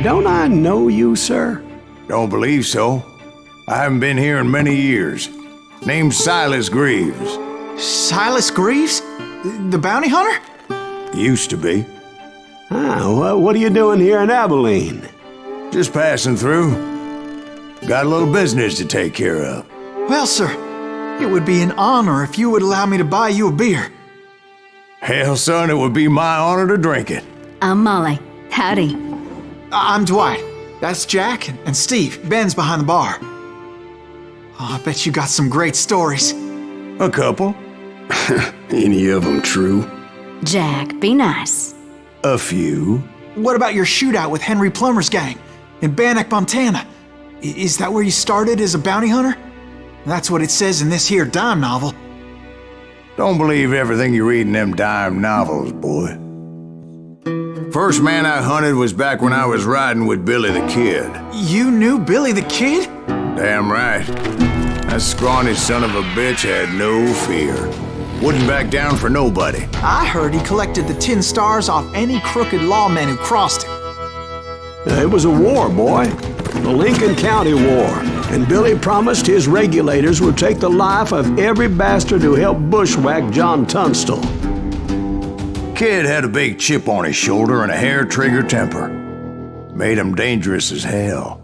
Don't I know you, sir? Don't believe so. I haven't been here in many years. Name's Silas Greaves. Silas Greaves? The bounty hunter? Used to be. Well, what are you doing here in Abilene? Just passing through. Got a little business to take care of. Well, sir, it would be an honor if you would allow me to buy you a beer. Hell, son, it would be my honor to drink it. I'm Molly. Howdy. I'm Dwight. That's Jack and Steve. Ben's behind the bar. Oh, I bet you got some great stories. A couple. Any of them true? Jack, be nice. A few. What about your shootout with Henry Plummer's gang in Bannock, Montana? Is that where you started as a bounty hunter? That's what it says in this here dime novel. Don't believe everything you read in them dime novels, boy. First man I hunted was back when I was riding with Billy the Kid. You knew Billy the Kid? Damn right. That scrawny son of a bitch had no fear. Wouldn't back down for nobody. I heard he collected the 10 stars off any crooked lawman who crossed him. It was a war, boy. The Lincoln County War. And Billy promised his regulators would take the life of every bastard who helped bushwhack John Tunstall. Kid had a big chip on his shoulder and a hair-trigger temper. Made him dangerous as hell.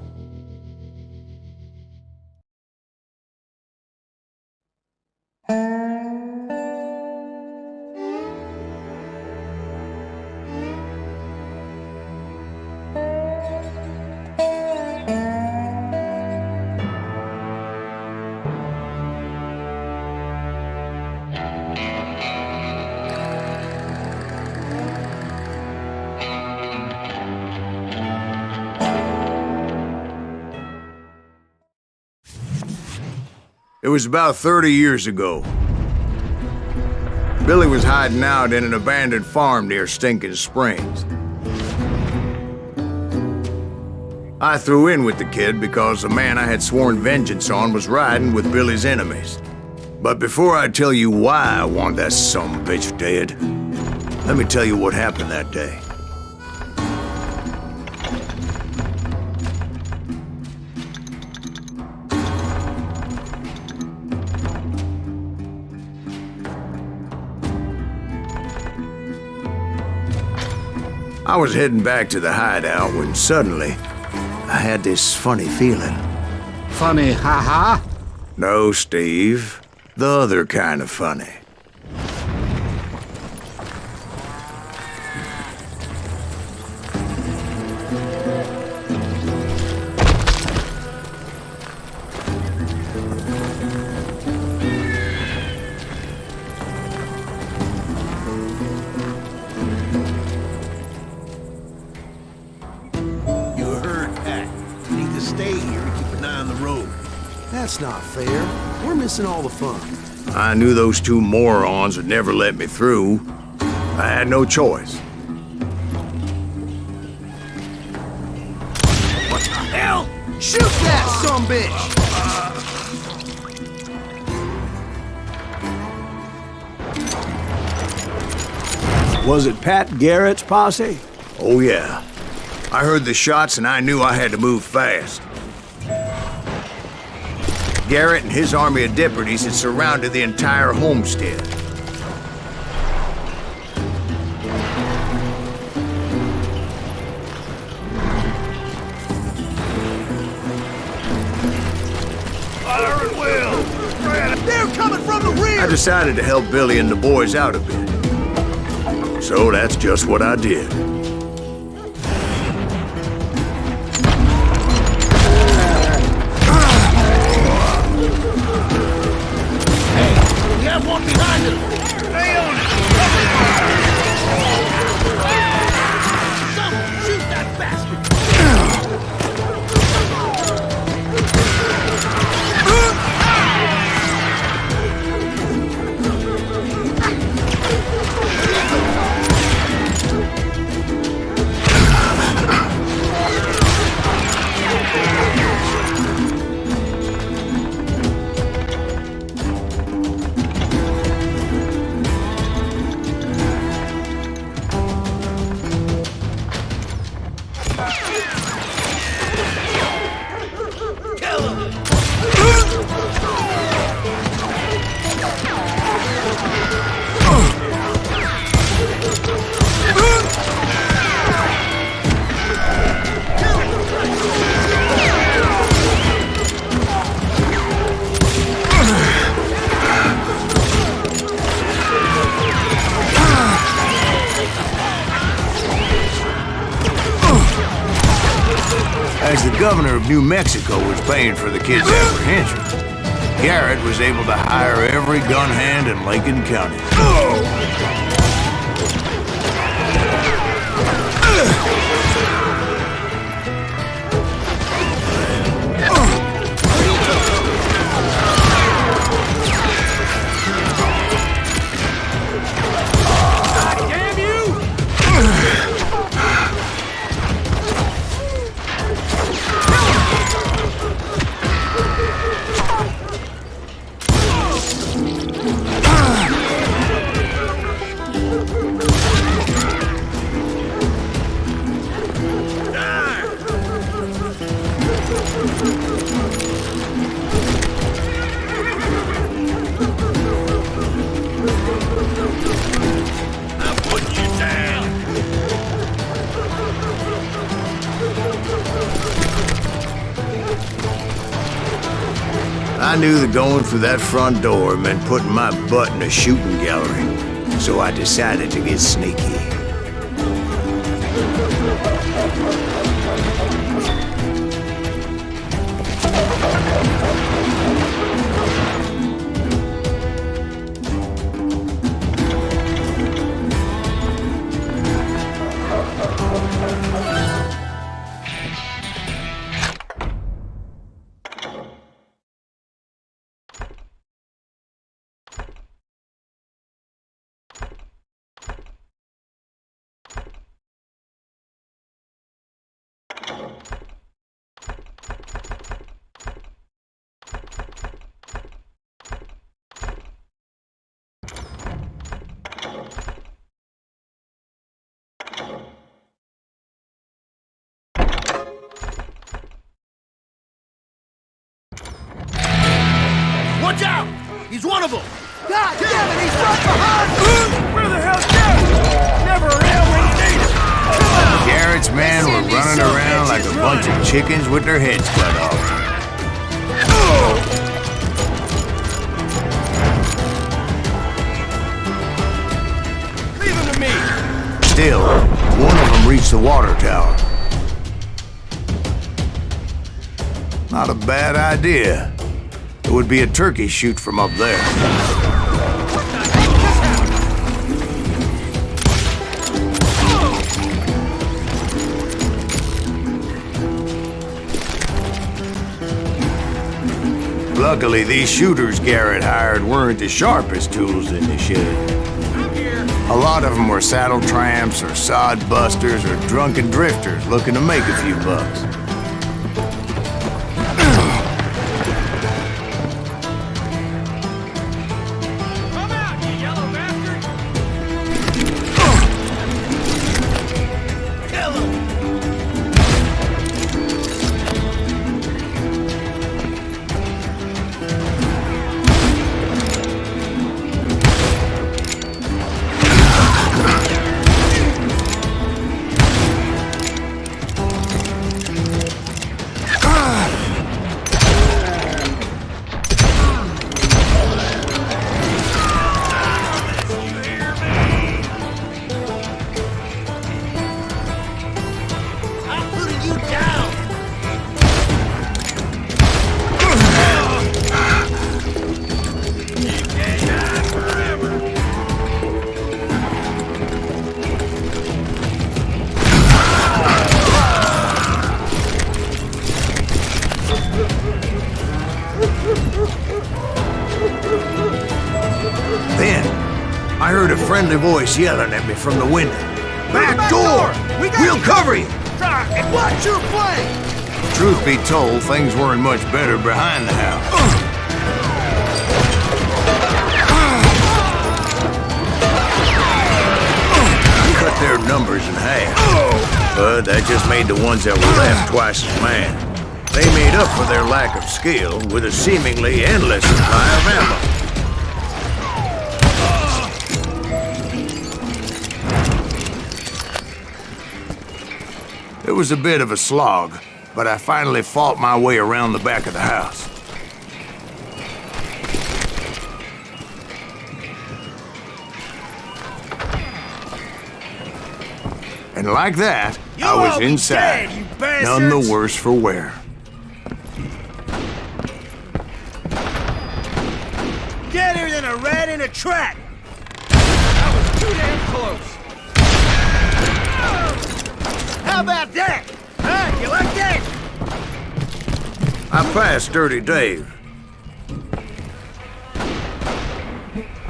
It was about 30 years ago. Billy was hiding out in an abandoned farm near Stinking Springs. I threw in with the kid because the man I had sworn vengeance on was riding with Billy's enemies. But before I tell you why I want that sumbitch dead, let me tell you what happened that day. I was heading back to the hideout when suddenly I had this funny feeling. Funny, ha-ha? No, Steve. The other kind of funny. That's not fair. We're missing all the fun. I knew those two morons would never let me through. I had no choice. What the hell? Shoot that sumbitch! Was it Pat Garrett's posse? Oh yeah. I heard the shots and I knew I had to move fast. Garrett and his army of deputies had surrounded the entire homestead. Fire at will! They're coming from the rear! I decided to help Billy and the boys out a bit. So that's just what I did. One behind us! Stay on it! Someone shoot that bastard! As the governor of New Mexico was paying for the kid's apprehension, Garrett was able to hire every gun hand in Lincoln County. Damn you! I'm putting you down. I knew that going through that front door meant putting my butt in a shooting gallery, so I decided to get sneaky. Watch out! He's one of them! God damn it, he's right behind me! Where the hell's Garrett? Never around when you need him! Come on! Garrett's men were running around like a bunch of chickens with their heads cut off. Leave him to me! Still, one of them reached the water tower. Not a bad idea. It would be a turkey shoot from up there. Luckily, these shooters Garrett hired weren't as sharp as tools in the shed. A lot of them were saddle tramps or sod busters or drunken drifters looking to make a few bucks. Then, I heard a friendly voice yelling at me from the window. Back door! We'll cover you! And watch your flank! Truth be told, things weren't much better behind the house. Cut their numbers in half. But that just made the ones that were left twice as mad. They made up for their lack of skill with a seemingly endless supply of ammo. It was a bit of a slog, but I finally fought my way around the back of the house. And like that, I was inside. Dead, you bastards! None the worse for wear. Deader than a rat in a trap! That was too damn close! How about that? Huh? You like that? I passed Dirty Dave.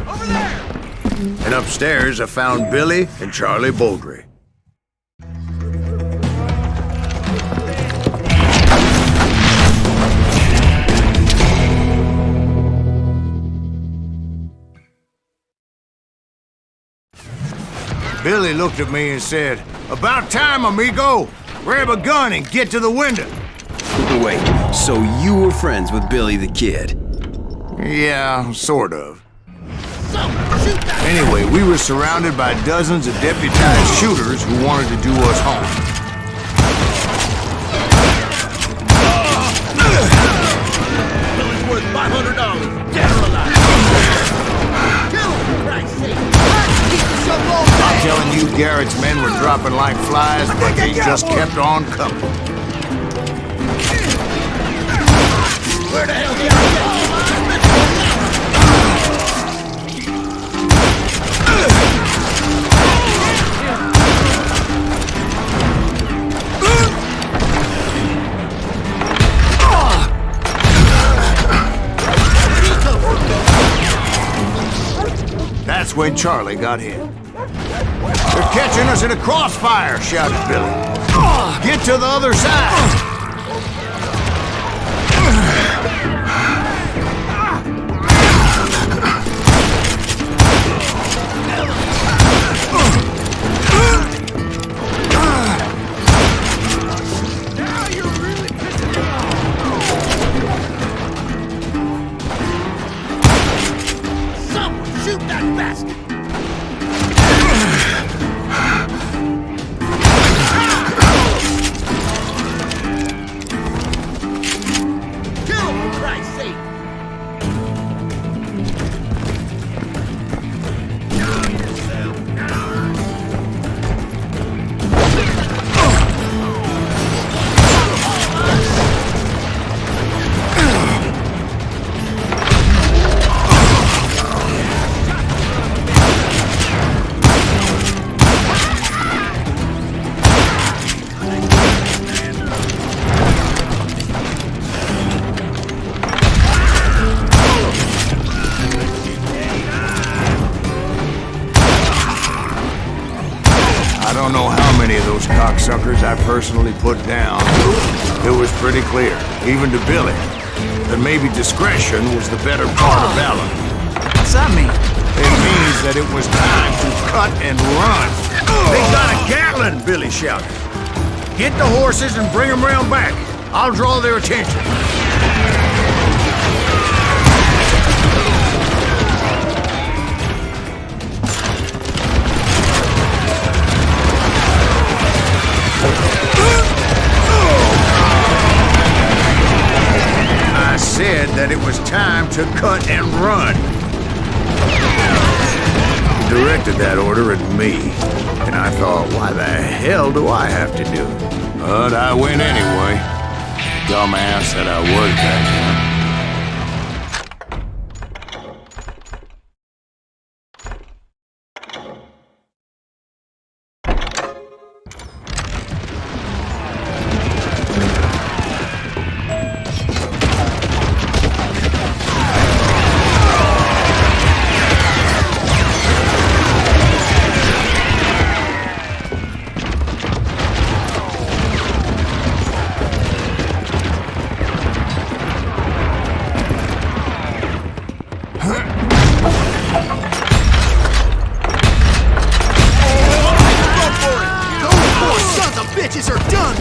Over there! And upstairs I found Billy and Charlie Baldry. Billy looked at me and said, "About time, amigo! Grab a gun and get to the window." Wait, so you were friends with Billy the Kid? Yeah, sort of. Anyway, we were surrounded by dozens of deputized shooters who wanted to do us harm. Billy's worth $500, dead or alive! Kill him, for Christ's sake! I'm telling you, Garrett's men were dropping like flies, but they just kept on coming. Where the hell did I That's when Charlie got hit. "They're catching us in a crossfire!" shouted Billy. "Get to the other side!" Now you're really pissing me off! Someone shoot that bastard! Kill him, for Christ's sake! I don't know how many of those cocksuckers I personally put down. It was pretty clear, even to Billy, that maybe discretion was the better part of valor. What's that mean? It means that it was time to cut and run. "They got a Gatling!" Billy shouted. "Get the horses and bring them round back. I'll draw their attention." I said that it was time to cut and run. He directed that order at me, and I thought, why the hell do I have to do it? But I went anyway. Dumbass that I was back then.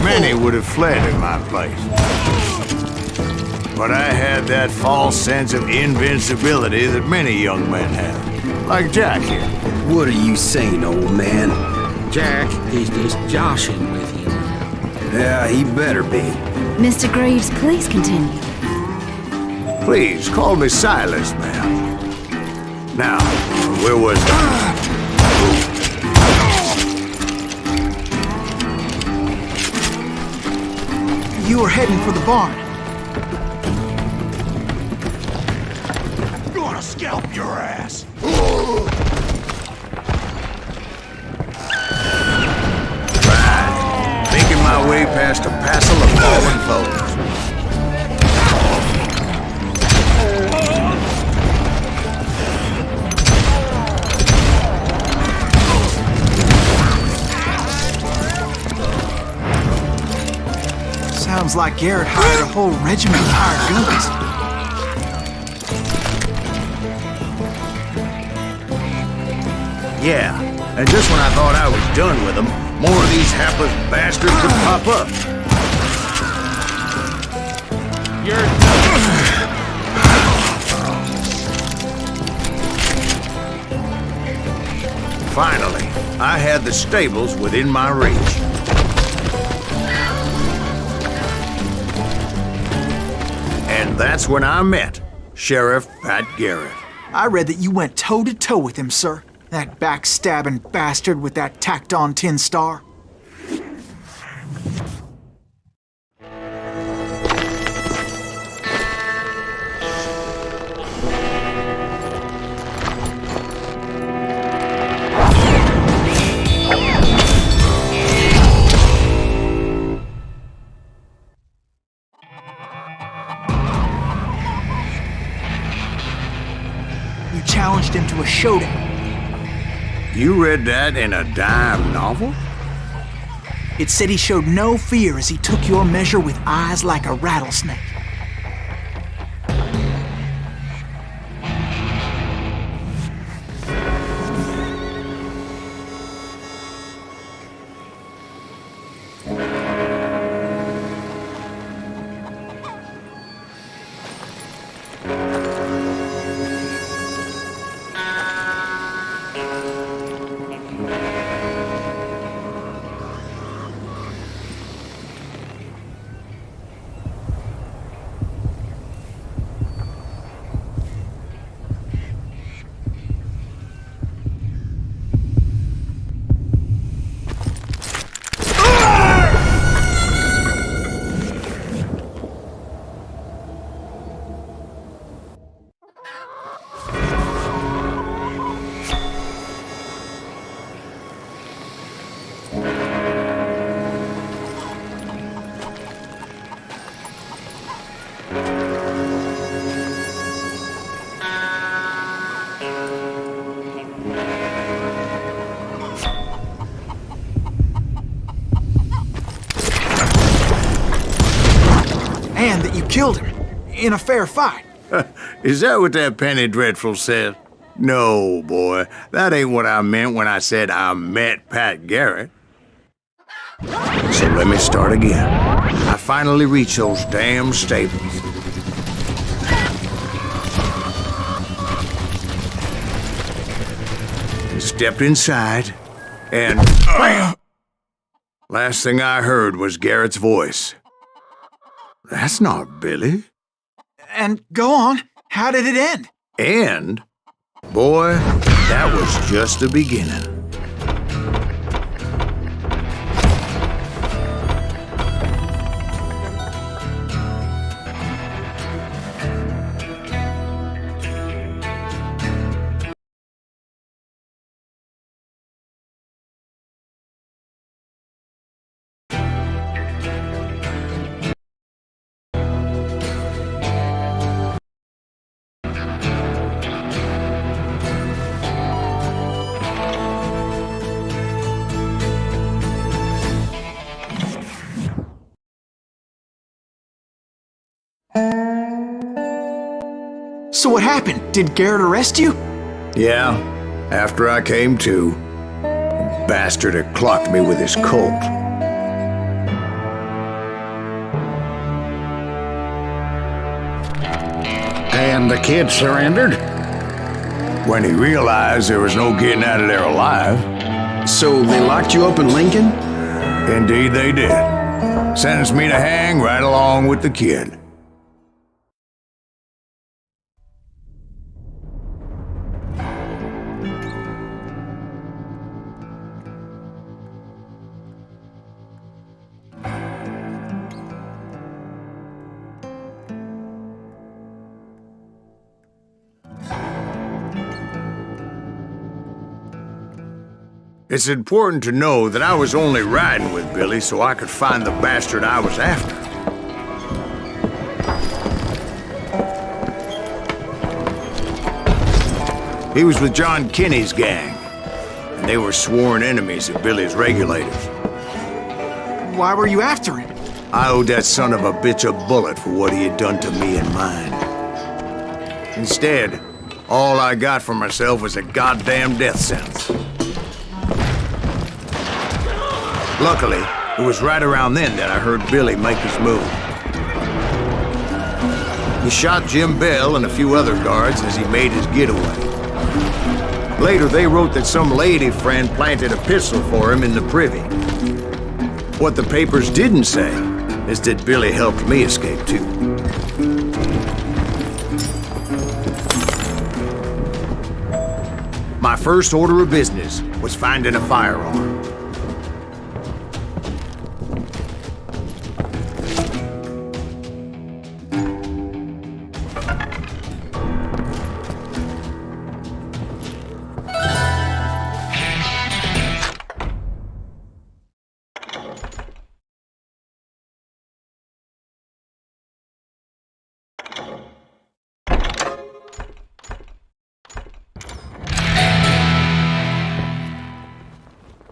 Many would have fled in my place. But I had that false sense of invincibility that many young men have. Like Jack here. What are you saying, old man? Jack is just joshing with you. Yeah, he better be. Mr. Greaves, please continue. Please, call me Silas, ma'am. Now, where was I? you were heading for the barn. Gonna scalp your ass! Right. Making my way past a passel of fallen foes. Sounds like Garrett hired a whole regiment of hired guns. Yeah, and just when I thought I was done with them, more of these hapless bastards would pop up. You're Finally, I had the stables within my reach. And that's when I met Sheriff Pat Garrett. I read that you went toe-to-toe with him, sir. That backstabbing bastard with that tacked-on tin star. You challenged him to a showdown. You read that in a dime novel? It said he showed no fear as he took your measure with eyes like a rattlesnake. And that you killed him in a fair fight. Is that what that penny dreadful said? No, boy. That ain't what I meant when I said I met Pat Garrett. So let me start again. I finally reached those damn stables. Stepped inside, and last thing I heard was Garrett's voice. That's not Billy. And go on, how did it end? And, boy, that was just the beginning. So what happened? Did Garrett arrest you? Yeah, after I came to, the bastard had clocked me with his Colt. And the kid surrendered? When he realized there was no getting out of there alive. So they locked you up in Lincoln? Indeed they did. Sentenced me to hang right along with the kid. It's important to know that I was only riding with Billy so I could find the bastard I was after. He was with John Kinney's gang, and they were sworn enemies of Billy's regulators. Why were you after him? I owed that son of a bitch a bullet for what he had done to me and mine. Instead, all I got for myself was a goddamn death sentence. Luckily, it was right around then that I heard Billy make his move. He shot Jim Bell and a few other guards as he made his getaway. Later, they wrote that some lady friend planted a pistol for him in the privy. What the papers didn't say is that Billy helped me escape too. My first order of business was finding a firearm.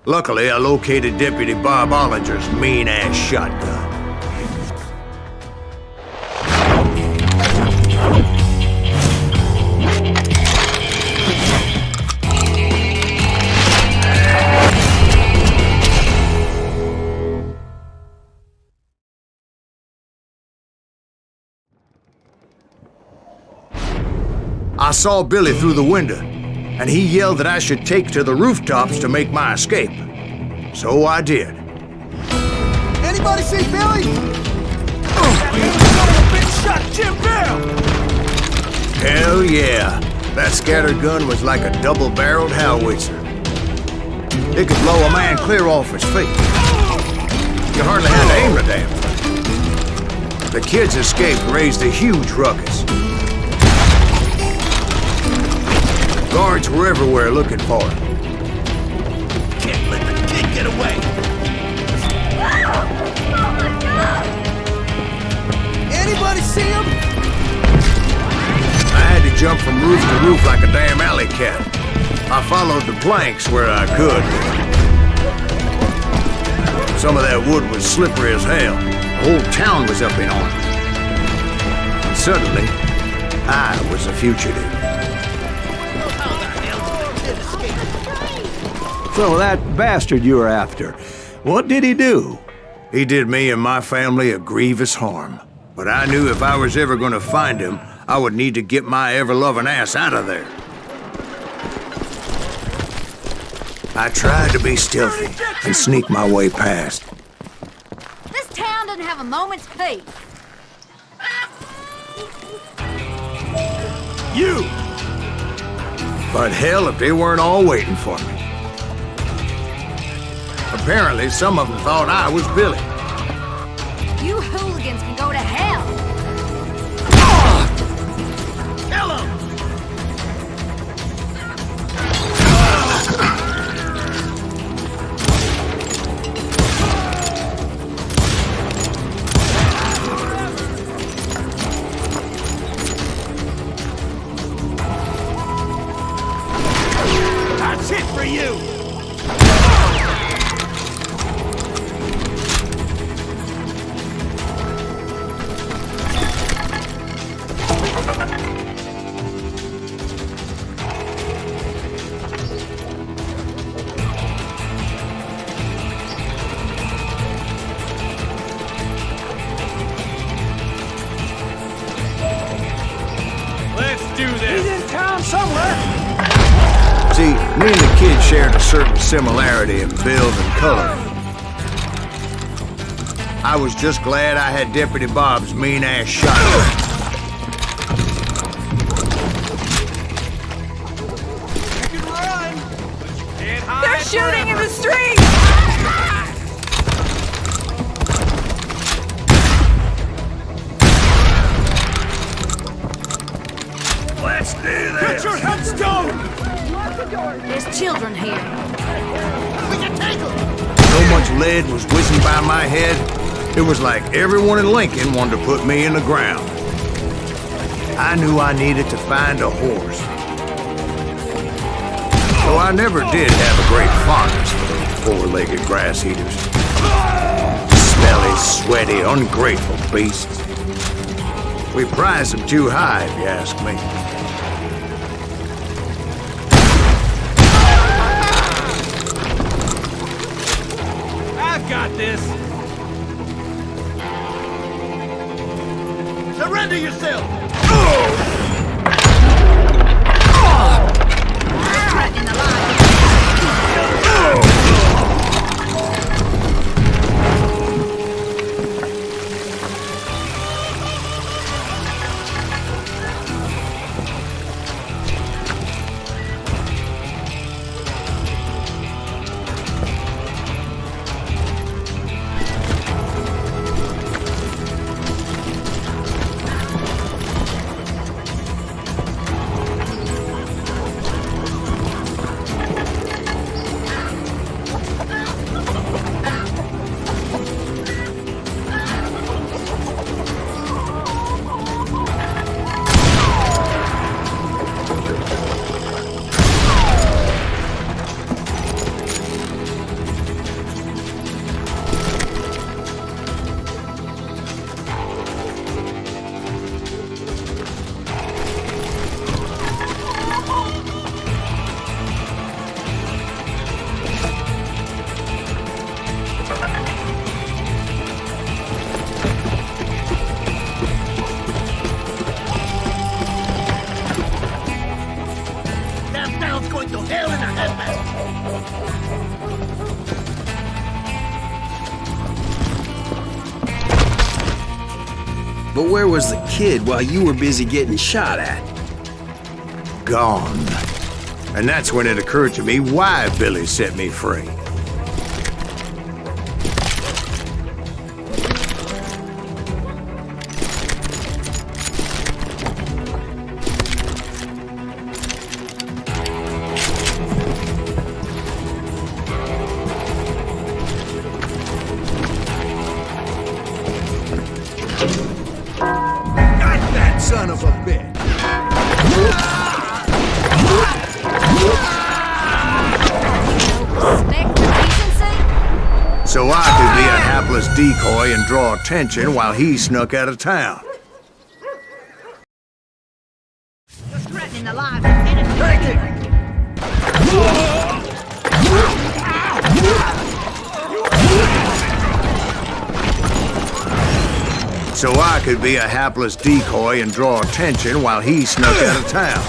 Luckily, I located Deputy Bob Ollinger's mean-ass shotgun. I saw Billy through the window, and he yelled that I should take to the rooftops to make my escape. So I did. Anybody see Billy? That bitch shot Jim Bell! Hell yeah. That scattergun was like a double-barreled howitzer. It could blow a man clear off his feet. You hardly had to aim the damn thing. The kid's escape raised a huge ruckus. Guards were everywhere looking for him. Can't let the kid get away! Anybody see him? I had to jump from roof to roof like a damn alley cat. I followed the planks where I could. Some of that wood was slippery as hell. The whole town was up in arms. And suddenly, I was a fugitive. So that bastard you were after, what did he do? He did me and my family a grievous harm. But I knew if I was ever going to find him, I would need to get my ever-loving ass out of there. I tried to be stealthy and sneak my way past. This town doesn't have a moment's peace. You! But hell, if they weren't all waiting for me. Apparently, some of them thought I was Billy. You hooligans can go to hell. Kill him! That's it for you! He's in town somewhere. See, me and the kid shared a certain similarity in build and color. I was just glad I had Deputy Bob's mean-ass shotgun. You can run. Can't hide. They're shooting in the street! Let's do this. Put your headstone. There's children here. So much lead was whizzing by my head, it was like everyone in Lincoln wanted to put me in the ground. I knew I needed to find a horse. So I never did have a great fondness for those four-legged grass eaters. Smelly, sweaty, ungrateful beasts. We prize them too high, if you ask me. I've got this. Surrender yourself! Threatening the lives. But where was the kid while you were busy getting shot at? Gone. And that's when it occurred to me why Billy set me free. Son of a bitch! So I could be a hapless decoy and draw attention while he snuck out of town. Threatening the lives of innocent. Take it! So I could be a hapless decoy and draw attention while he snuck out of town.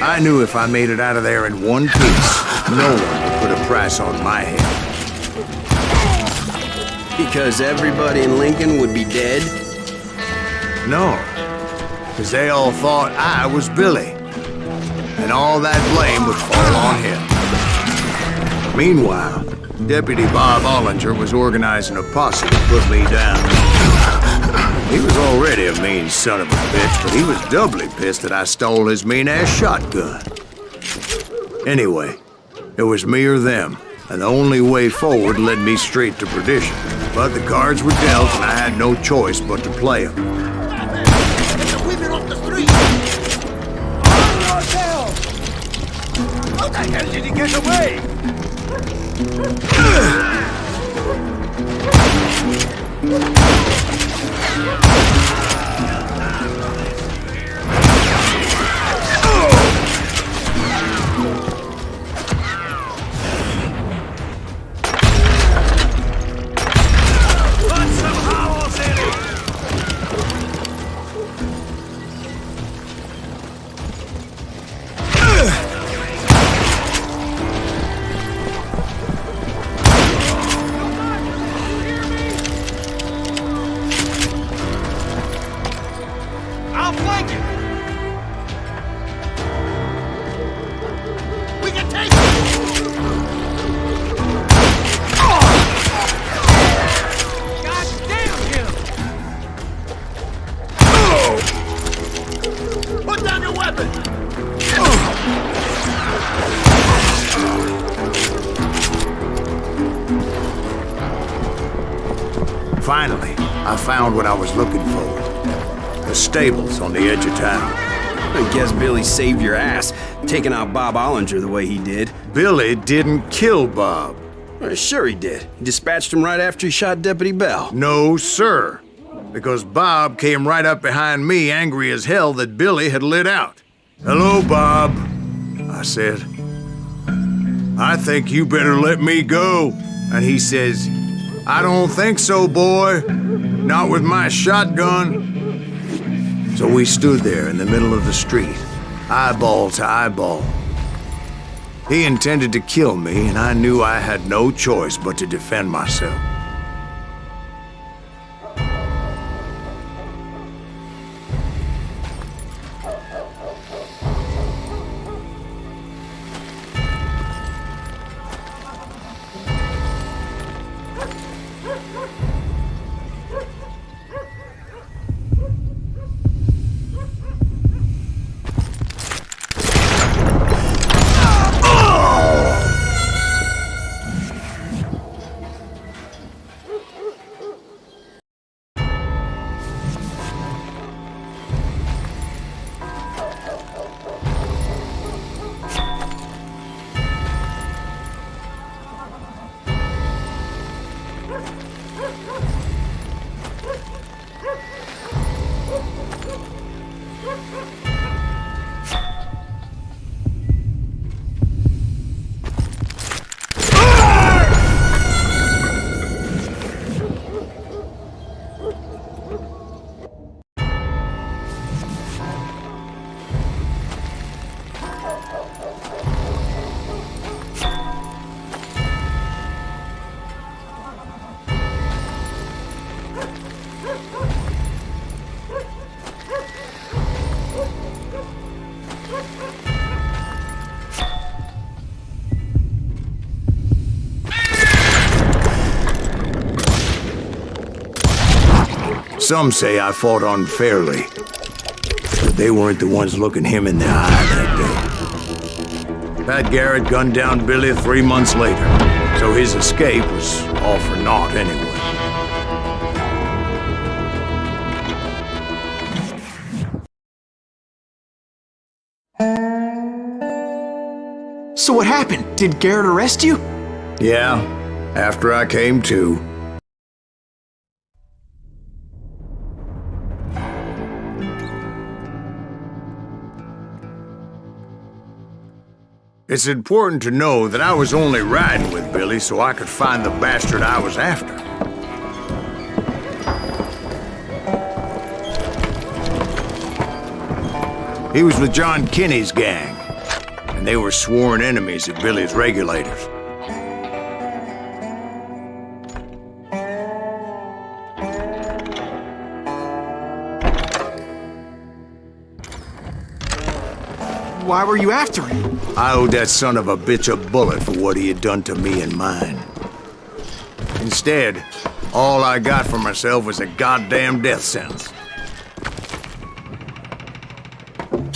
I knew if I made it out of there in one piece, no one would put a price on my head. Because everybody in Lincoln would be dead? No, because they all thought I was Billy. And all that blame would fall on him. Meanwhile, Deputy Bob Ollinger was organizing a posse to put me down. He was already a mean son of a bitch, but he was doubly pissed that I stole his mean-ass shotgun. Anyway, it was me or them, and the only way forward led me straight to perdition. But the cards were dealt, and I had no choice but to play them. Get the women off the street! How the hell did he get away? Put some howls in it! Finally, I found what I was looking for. The stables on the edge of town. I guess Billy saved your ass, taking out Bob Ollinger the way he did. Billy didn't kill Bob. Well, sure he did. He dispatched him right after he shot Deputy Bell. No, sir. Because Bob came right up behind me, angry as hell that Billy had lit out. "Hello, Bob," I said. "I think you better let me go." And he says, "I don't think so, boy. Not with my shotgun." So we stood there in the middle of the street, eyeball to eyeball. He intended to kill me, and I knew I had no choice but to defend myself. Some say I fought unfairly, but they weren't the ones looking him in the eye that day. Pat Garrett gunned down Billy 3 months later, so his escape was all for naught anyway. So what happened? Did Garrett arrest you? Yeah, after I came to. It's important to know that I was only riding with Billy so I could find the bastard I was after. He was with John Kinney's gang, and they were sworn enemies of Billy's regulators. Why were you after him? I owed that son of a bitch a bullet for what he had done to me and mine. Instead, all I got for myself was a goddamn death sentence.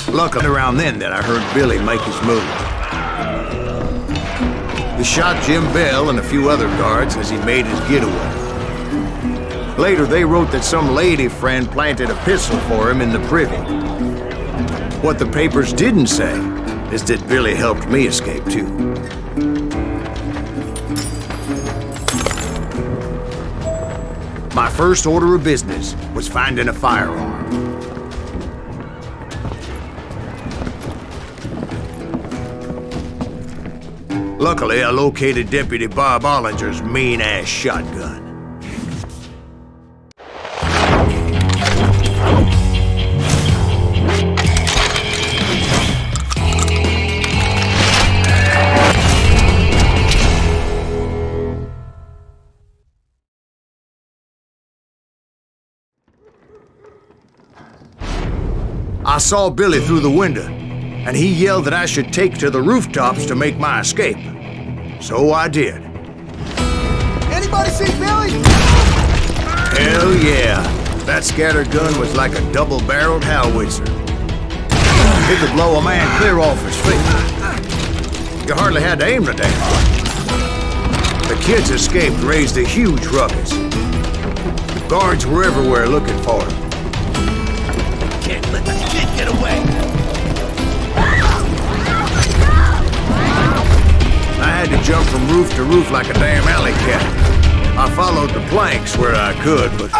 Luckily, around then that I heard Billy make his move. He shot Jim Bell and a few other guards as he made his getaway. Later, they wrote that some lady friend planted a pistol for him in the privy. What the papers didn't say is that Billy helped me escape, too. My first order of business was finding a firearm. Luckily, I located Deputy Bob Ollinger's mean-ass shotgun. I saw Billy through the window, and he yelled that I should take to the rooftops to make my escape. So I did. Anybody see Billy? Hell yeah. That scatter gun was like a double-barreled howitzer. It could blow a man clear off his feet. You hardly had to aim the damn thing. The kids escaped and raised a huge ruckus. Guards were everywhere looking for him. Can't let the kid get away! I had to jump from roof to roof like a damn alley cat. I followed the planks where I could, but...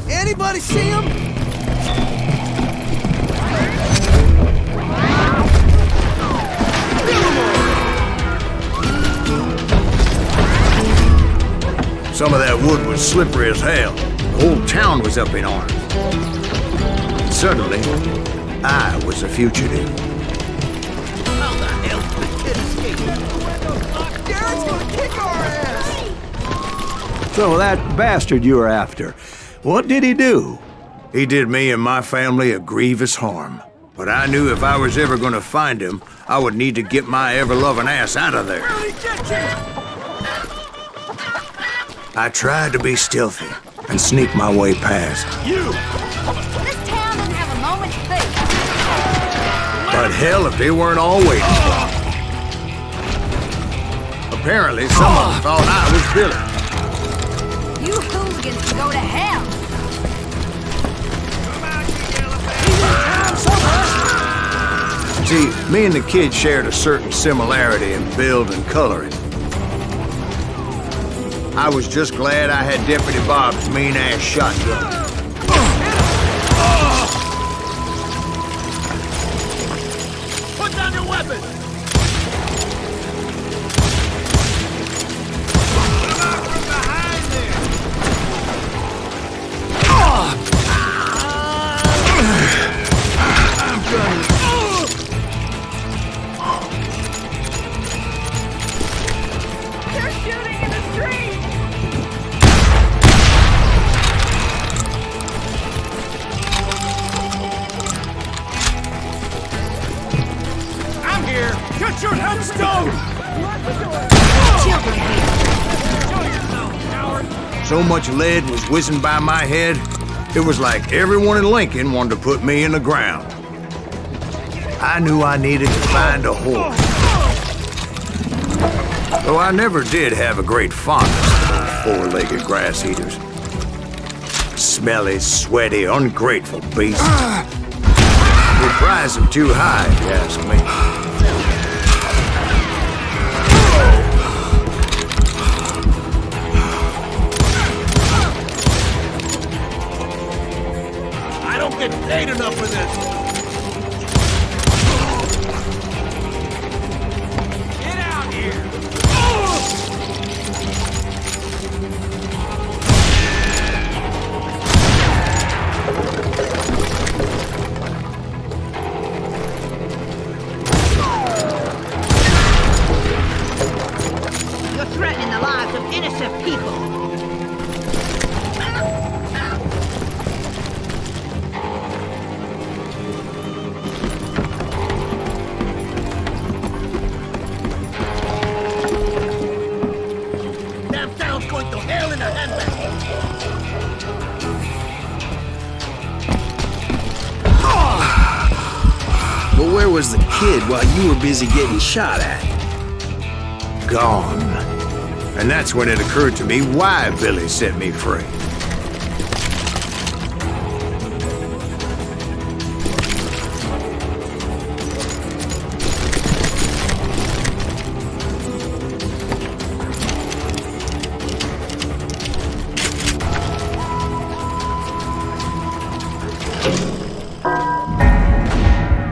Anybody see him? Some of that wood was slippery as hell. The whole town was up in arms. Suddenly, I was a fugitive. How the hell did the kid escape? Garrett's gonna kick our ass! So that bastard you were after, what did he do? He did me and my family a grievous harm. But I knew if I was ever gonna find him, I would need to get my ever-loving ass out of there. Where'd he get you? I tried to be stealthy and sneak my way past. You! This town doesn't have a moment's peace. But hell, if they weren't all waiting for me. Apparently, some of them thought I was Billy. You hooligans can go to hell. See, me and the kid shared a certain similarity in build and coloring. I was just glad I had Deputy Bob's mean-ass shotgun. Put down your weapon! They're shooting in the street. I'm here! Get your headstone! Children here. So much lead was whizzing by my head, it was like everyone in Lincoln wanted to put me in the ground. I knew I needed to find a horse. Though I never did have a great fondness for those four-legged grass eaters. Smelly, sweaty, ungrateful beasts. We prize them too high, if you ask me. I don't get paid enough for this! Get out here! You're threatening the lives of innocent people. Damn town's going to hell in a handbasket! But where was the kid while you were busy getting shot at? Gone. And that's when it occurred to me why Billy set me free.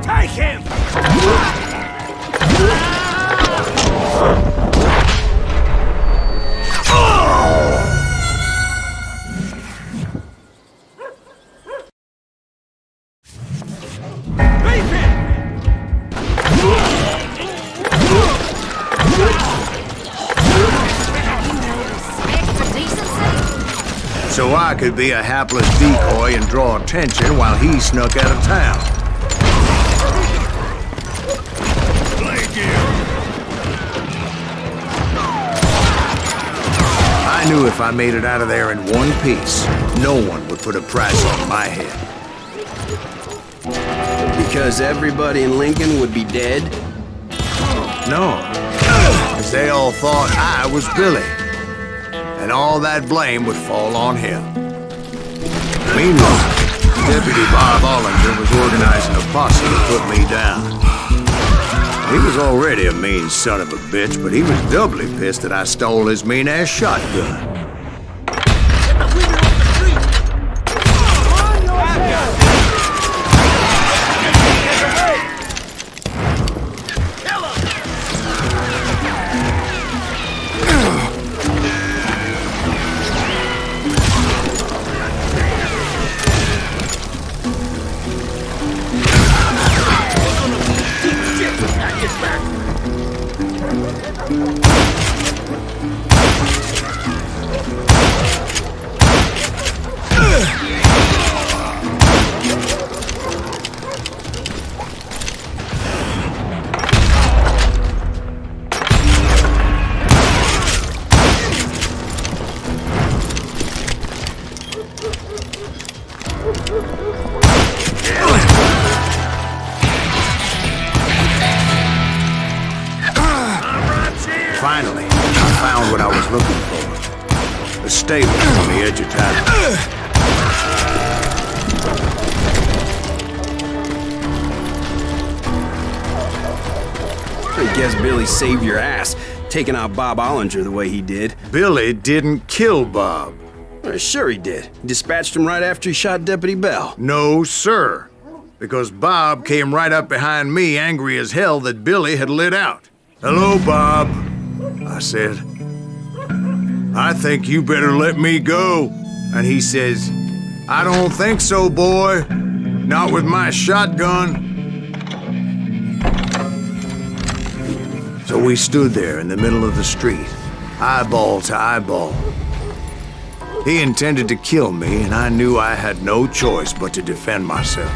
Take him! Beat him! Extra decency. So I could be a hapless decoy and draw attention while he snuck out of town. I knew if I made it out of there in one piece, no one would put a price on my head. Because everybody in Lincoln would be dead? No. because they all thought I was Billy. And all that blame would fall on him. Meanwhile, Deputy Bob Ollinger was organizing a posse to put me down. He was already a mean son of a bitch, but he was doubly pissed that I stole his mean-ass shotgun. Finally, I found what I was looking for. A stable on the edge of town. I guess Billy saved your ass, taking out Bob Ollinger the way he did. Billy didn't kill Bob. Sure he did. Dispatched him right after he shot Deputy Bell. No, sir. Because Bob came right up behind me, angry as hell that Billy had lit out. "Hello, Bob," I said. "I think you better let me go." And he says, "I don't think so, boy. Not with my shotgun." So we stood there in the middle of the street, eyeball to eyeball. He intended to kill me, and I knew I had no choice but to defend myself.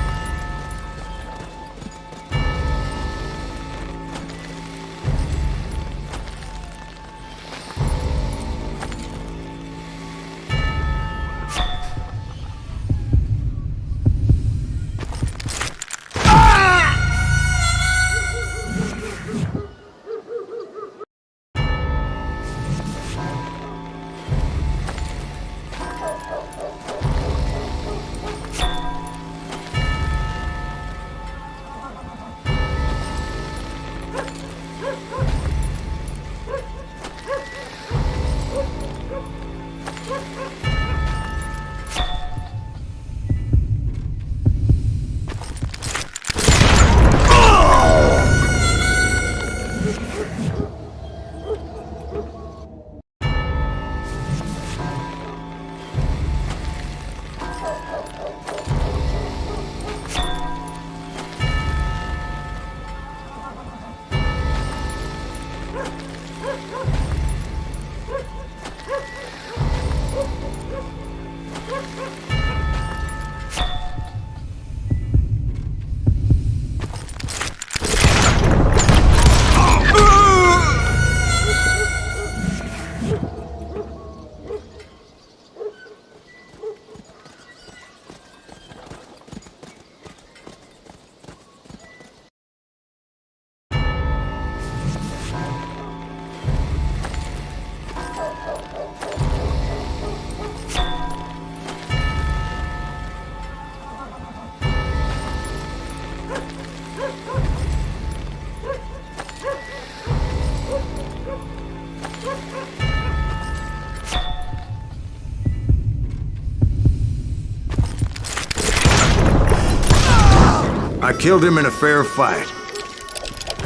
I killed him in a fair fight.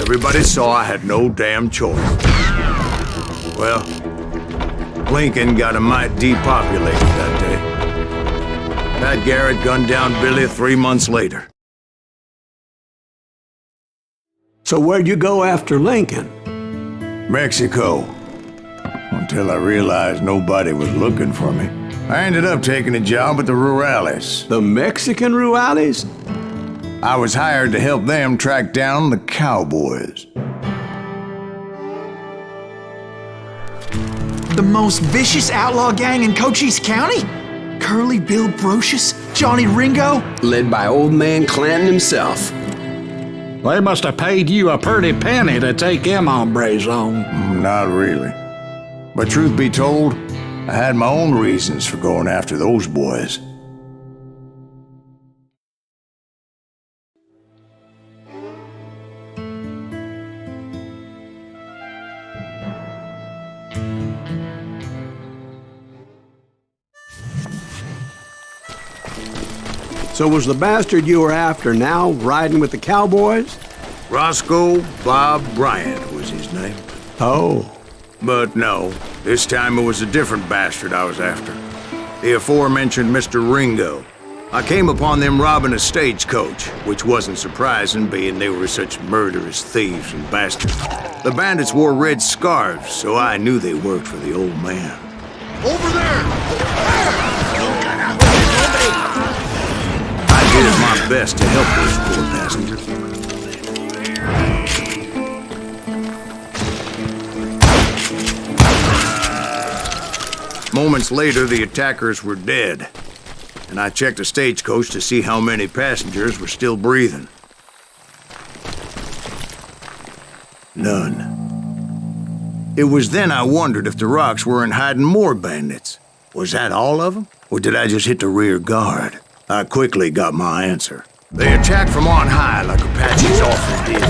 Everybody saw I had no damn choice. Well, Lincoln got a mite depopulated that day. Pat Garrett gunned down Billy 3 months later. So where'd you go after Lincoln? Mexico. Until I realized nobody was looking for me. I ended up taking a job at the Rurales. The Mexican Rurales? I was hired to help them track down the cowboys. The most vicious outlaw gang in Cochise County? Curly Bill Brocious? Johnny Ringo? Led by old man Clanton himself. They must have paid you a pretty penny to take them hombres on. Not really. But truth be told, I had my own reasons for going after those boys. So was the bastard you were after now riding with the cowboys? Roscoe Bob Bryant was his name. Oh. But no, this time it was a different bastard I was after. The aforementioned Mr. Ringo. I came upon them robbing a stagecoach, which wasn't surprising, being they were such murderous thieves and bastards. The bandits wore red scarves, so I knew they worked for the old man. Over there! I did my best to help those poor passengers. Moments later, the attackers were dead, and I checked the stagecoach to see how many passengers were still breathing. None. It was then I wondered if the rocks weren't hiding more bandits. Was that all of them? Or did I just hit the rear guard? I quickly got my answer. They attacked from on high like Apaches often did.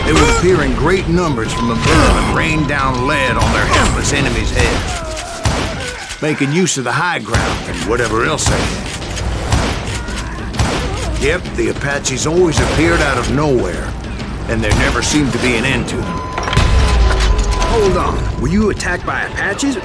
They would appear in great numbers from above and rain down lead on their helpless enemies' heads, making use of the high ground and whatever else they had. Yep, the Apaches always appeared out of nowhere, and there never seemed to be an end to them. Hold on. Were you attacked by Apaches?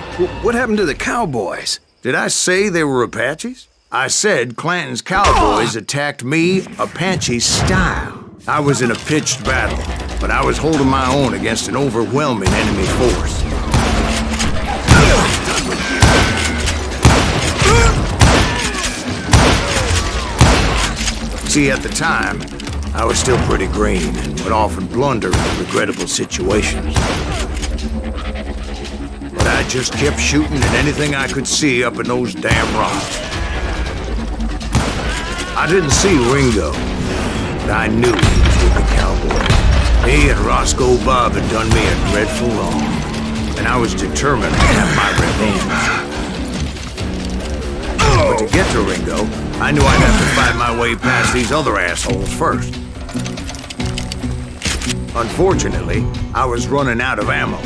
What happened to the cowboys? Did I say they were Apaches? I said Clanton's cowboys attacked me Apache style. I was in a pitched battle, but I was holding my own against an overwhelming enemy force. See, at the time, I was still pretty green and would often blunder in regrettable situations. But I just kept shooting at anything I could see up in those damn rocks. I didn't see Ringo, but I knew he was with the cowboy. He and Roscoe Bob had done me a dreadful wrong, and I was determined to have my revenge. But to get to Ringo, I knew I'd have to fight my way past these other assholes first. Unfortunately, I was running out of ammo.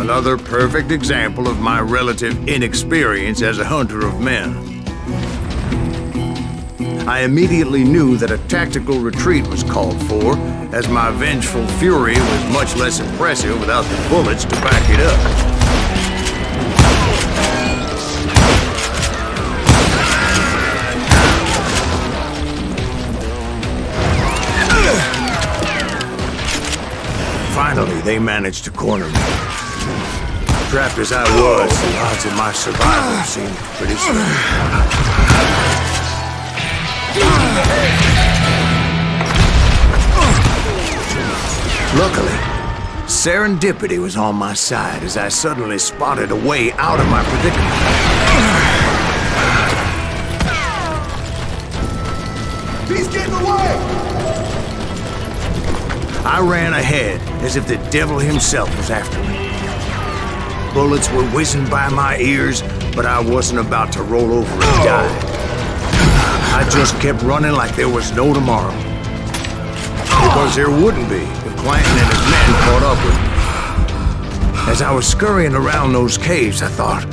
Another perfect example of my relative inexperience as a hunter of men. I immediately knew that a tactical retreat was called for, as my vengeful fury was much less impressive without the bullets to back it up. Finally, they managed to corner me. Trapped as I was, the odds of my survival seemed pretty slim. Luckily, serendipity was on my side as I suddenly spotted a way out of my predicament. He's getting away! I ran ahead as if the devil himself was after me. Bullets were whizzing by my ears, but I wasn't about to roll over and die. I just kept running like there was no tomorrow. Because there wouldn't be if Clanton and his men caught up with me. As I was scurrying around those caves, I thought,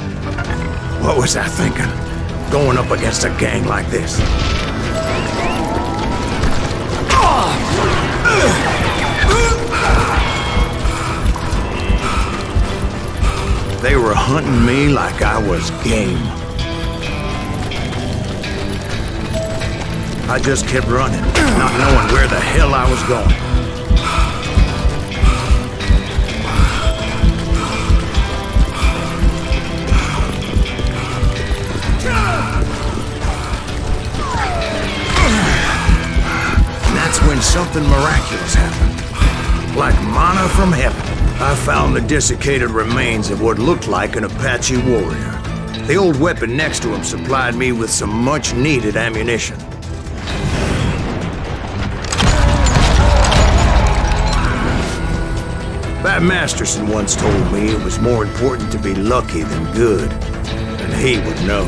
what was I thinking? Going up against a gang like this? They were hunting me like I was game. I just kept running, not knowing where the hell I was going. And that's when something miraculous happened. Like manna from heaven. I found the desiccated remains of what looked like an Apache warrior. The old weapon next to him supplied me with some much-needed ammunition. Bat Masterson once told me it was more important to be lucky than good, and he would know.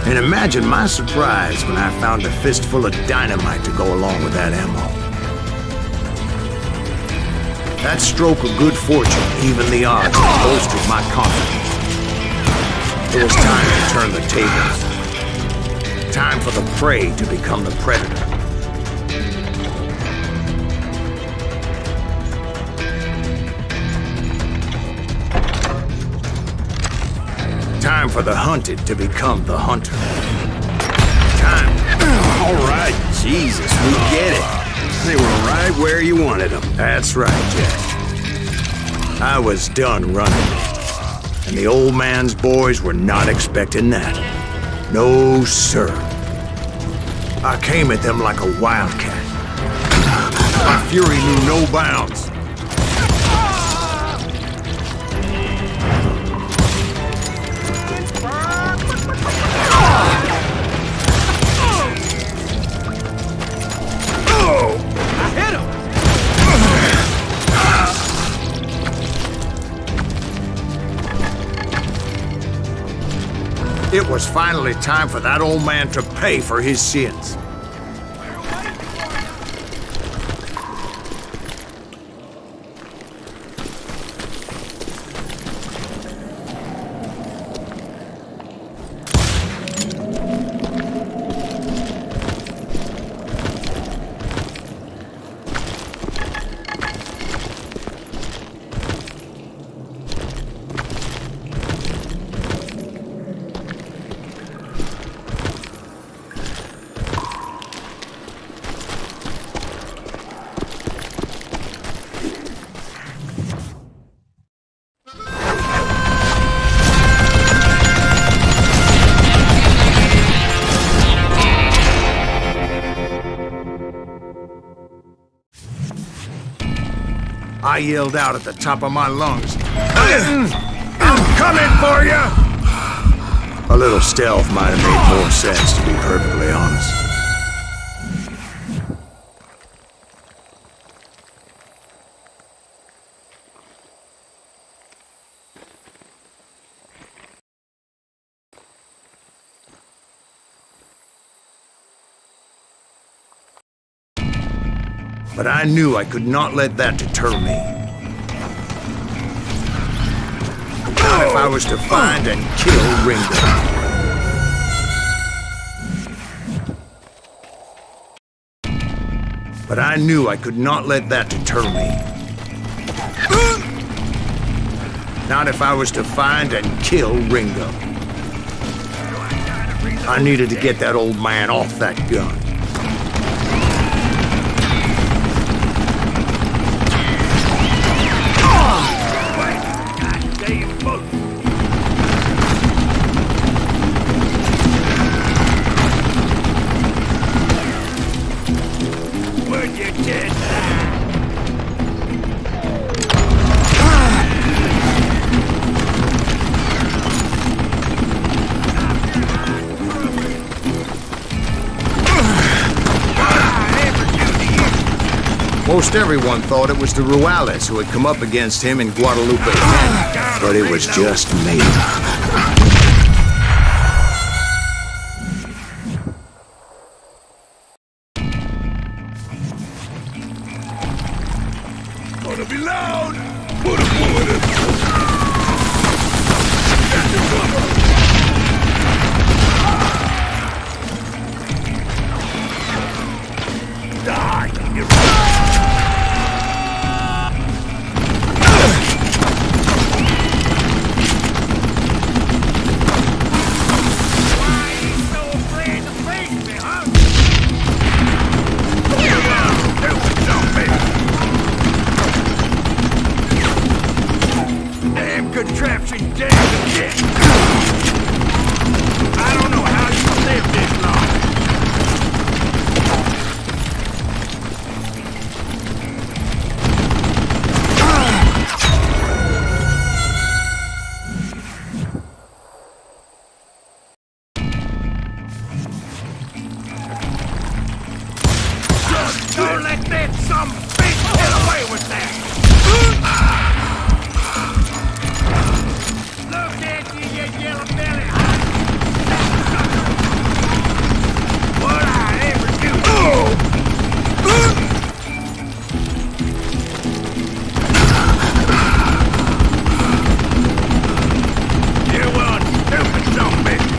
And imagine my surprise when I found a fistful of dynamite to go along with that ammo. That stroke of good fortune evened the odds and bolstered my confidence. It was time to turn the tables. Time for the prey to become the predator. Time for the hunted to become the hunter. Time. All right, Jesus, we get it. They were right where you wanted them. That's right, Jack. I was done running. And the old man's boys were not expecting that. No, sir. I came at them like a wildcat. My fury knew no bounds. It was finally time for that old man to pay for his sins. I yelled out at the top of my lungs, "I'm coming for you!" A little stealth might have made more sense, to be perfectly honest. But I knew I could not let that deter me. Not if I was to find and kill Ringo. But I knew I could not let that deter me. Not if I was to find and kill Ringo. I needed to get that old man off that gun. Most everyone thought it was the Ruales who had come up against him in Guadalupe Canyon, but it was just me. Gonna be loud! Put a bullet in! Die! collapsing dead again. I don't know how you lived this long. Don't let that some bitch get away with that! Look at you, you yellow belly! What I ever do? You one stupid son of a bitch!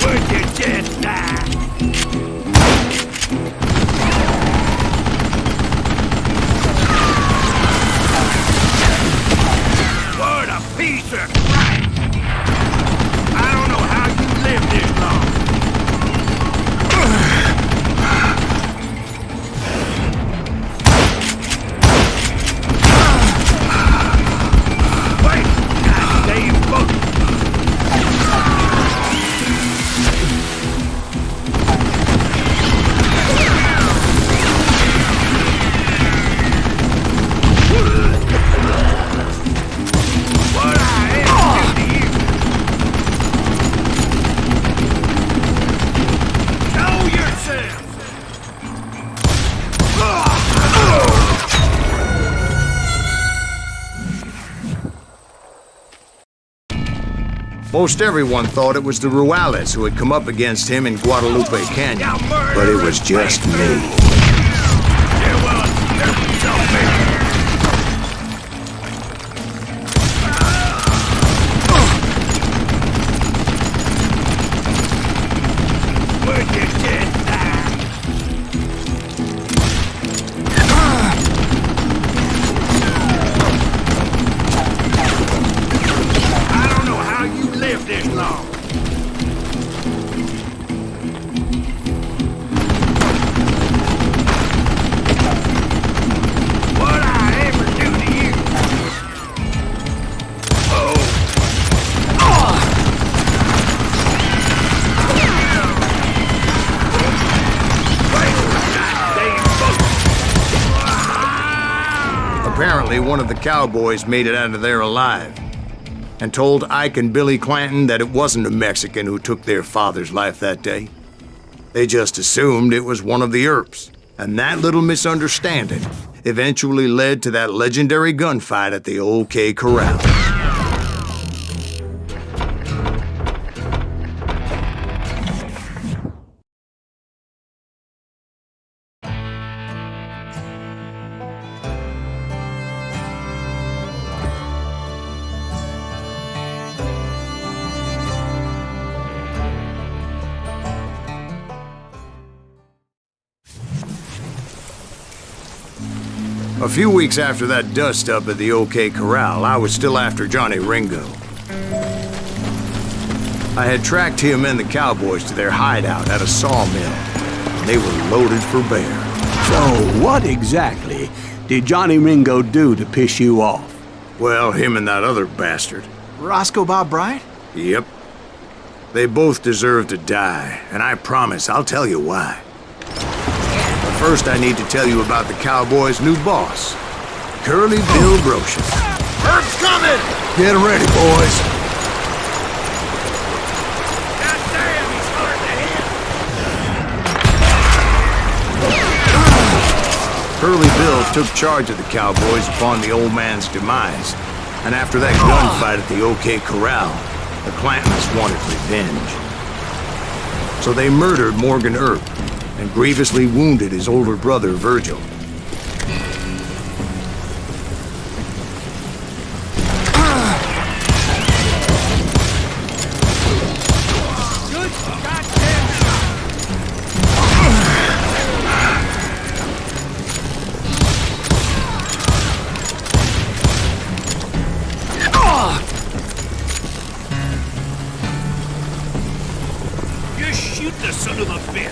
Would you just die? What a piece of crap! I don't know how you lived this long. Wait! God damn book! What I ever do to you? Show yourself! Most everyone thought it was the Ruales who had come up against him in Guadalupe Canyon, but it was just me. You will stupid son of a bitch. Would you just die? I don't know how you lived this long. What I ever do to you? Apparently, one of the cowboys made it out of there alive and told Ike and Billy Clanton that it wasn't a Mexican who took their father's life that day. They just assumed it was one of the Earps, and that little misunderstanding eventually led to that legendary gunfight at the OK Corral. A few weeks after that dust-up at the OK Corral, I was still after Johnny Ringo. I had tracked him and the cowboys to their hideout at a sawmill. They were loaded for bear. So, what exactly did Johnny Ringo do to piss you off? Well, him and that other bastard. Roscoe Bob Bryant? Yep. They both deserve to die, and I promise I'll tell you why. But first, I need to tell you about the Cowboys' new boss, Curly Bill Brocious. Herb's coming! Get ready, boys. God damn, he's hard to hit! Curly Bill took charge of the Cowboys upon the old man's demise, and after that gunfight at the OK Corral, the Clantons wanted revenge. So they murdered Morgan Earp and grievously wounded his older brother, Virgil. Good goddamn shot! You shoot the son of a bitch!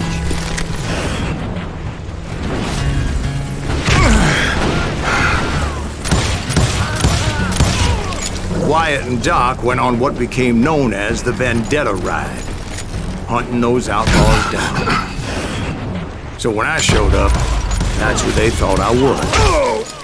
Wyatt and Doc went on what became known as the Vendetta Ride, hunting those outlaws down. So when I showed up, that's who they thought I was.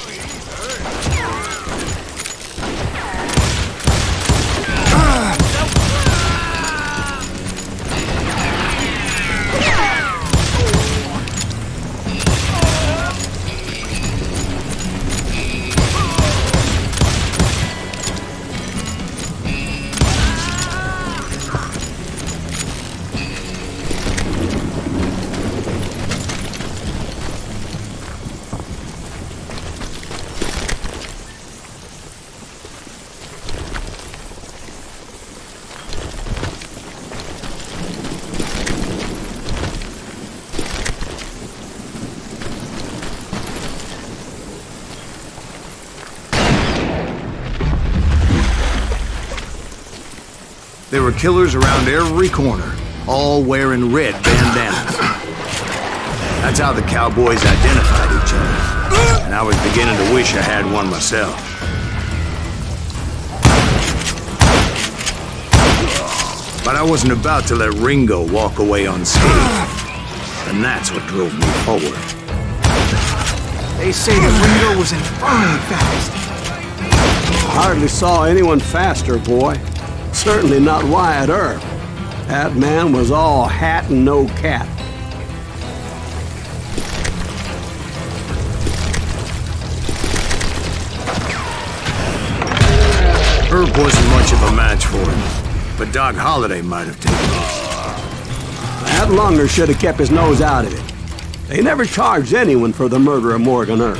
There were killers around every corner, all wearing red bandanas. That's how the cowboys identified each other, and I was beginning to wish I had one myself. But I wasn't about to let Ringo walk away unscathed, and that's what drove me forward. They say that Ringo was infernally fast. I hardly saw anyone faster, boy. Certainly not Wyatt Earp. That man was all hat and no cap. Earp wasn't much of a match for him, but Doc Holliday might have taken it. That lunger should have kept his nose out of it. They never charged anyone for the murder of Morgan Earp.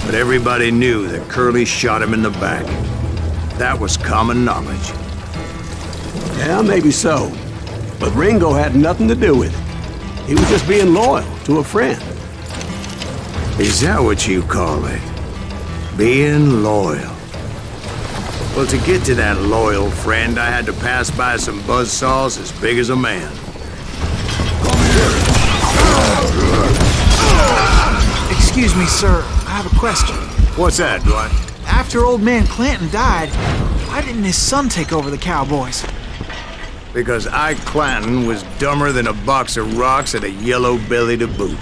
But everybody knew that Curly shot him in the back. That was common knowledge. Yeah, maybe so. But Ringo had nothing to do with it. He was just being loyal to a friend. Is that what you call it? Being loyal? Well, to get to that loyal friend, I had to pass by some buzzsaws as big as a man. Excuse me, sir. I have a question. What's that, Dwight? After old man Clanton died, why didn't his son take over the cowboys? Because Ike Clanton was dumber than a box of rocks and a yellow belly to boot.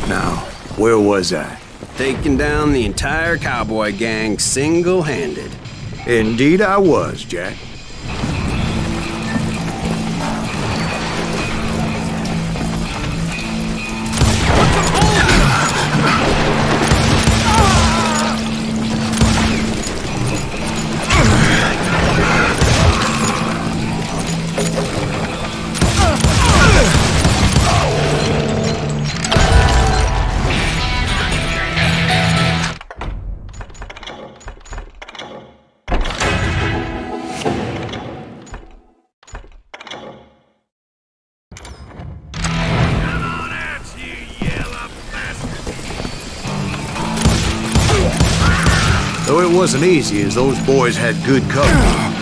Now, where was I? Taking down the entire cowboy gang single-handed. Indeed I was, Jack. Though it wasn't easy, as those boys had good cover.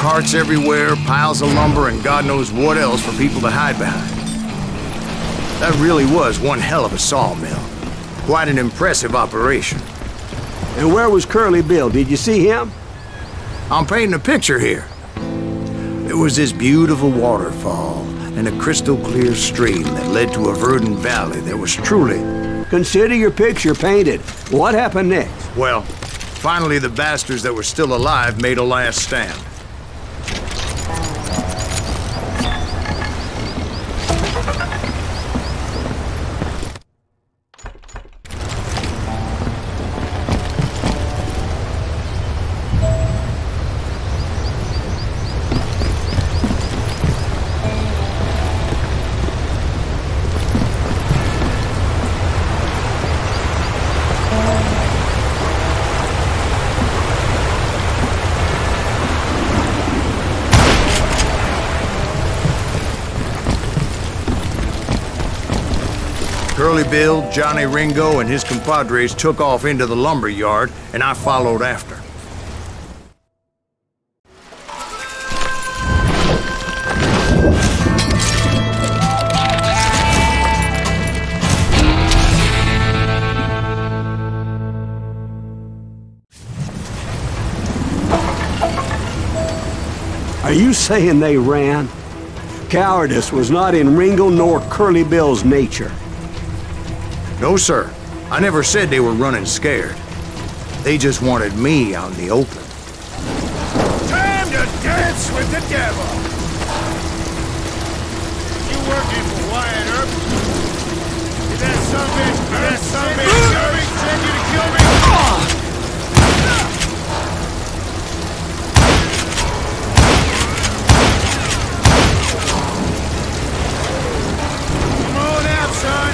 carts everywhere, piles of lumber, and God knows what else for people to hide behind. That really was one hell of a sawmill. Quite an impressive operation. And where was Curly Bill? Did you see him? I'm painting a picture here. There was this beautiful waterfall and a crystal clear stream that led to a verdant valley that was truly... Consider your picture painted. What happened next? Well, finally the bastards that were still alive made a last stand. Curly Bill, Johnny Ringo, and his compadres took off into the lumber yard, and I followed after. Are you saying they ran? Cowardice was not in Ringo nor Curly Bill's nature. No, sir. I never said they were running scared. They just wanted me out in the open. Time to dance with the devil! You working for Wyatt Earp? Is that some bitch Jerry sent you to kill me? Come on out, son!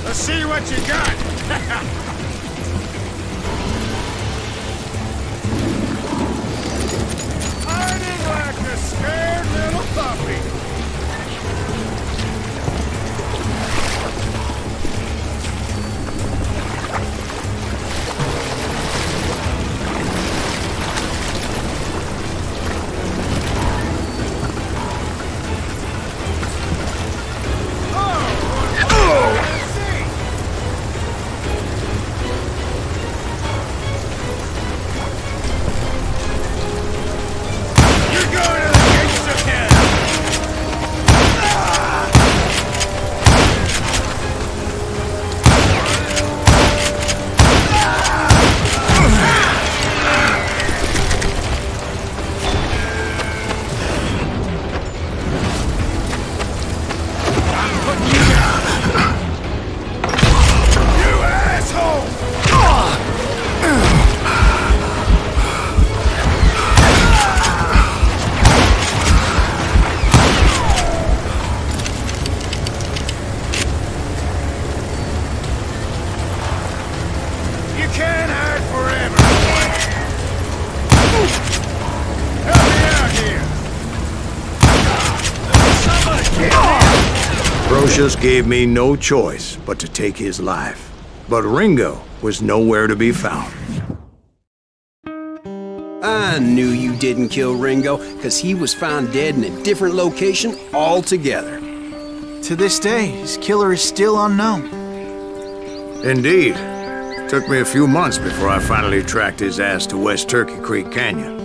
Let's see what you got! Hiding like a scared little puppy! Just gave me no choice but to take his life. But Ringo was nowhere to be found. I knew you didn't kill Ringo, because he was found dead in a different location altogether. To this day, his killer is still unknown. Indeed. Took me a few months before I finally tracked his ass to West Turkey Creek Canyon.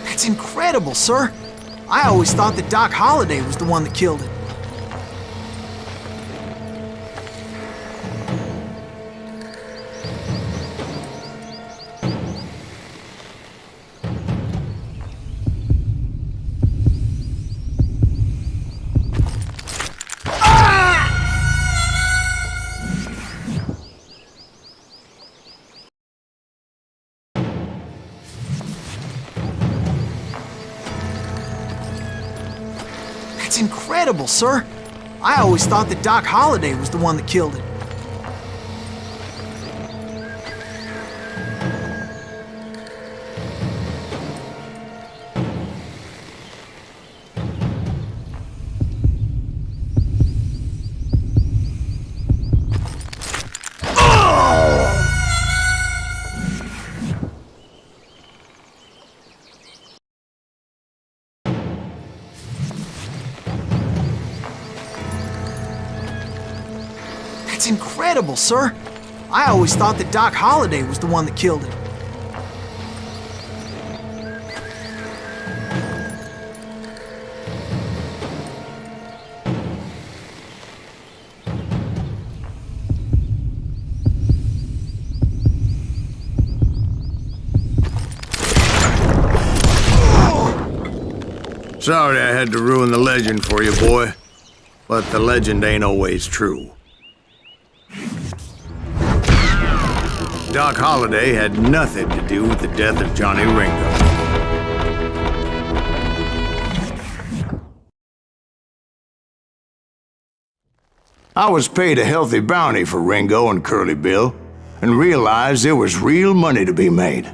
That's incredible, sir. I always thought that Doc Holliday was the one that killed him. That's incredible, sir. I always thought that Doc Holliday was the one that killed him. That's incredible, sir. I always thought that Doc Holliday was the one that killed him. Sorry I had to ruin the legend for you, boy. But the legend ain't always true. Doc Holliday had nothing to do with the death of Johnny Ringo. I was paid a healthy bounty for Ringo and Curly Bill, and realized there was real money to be made.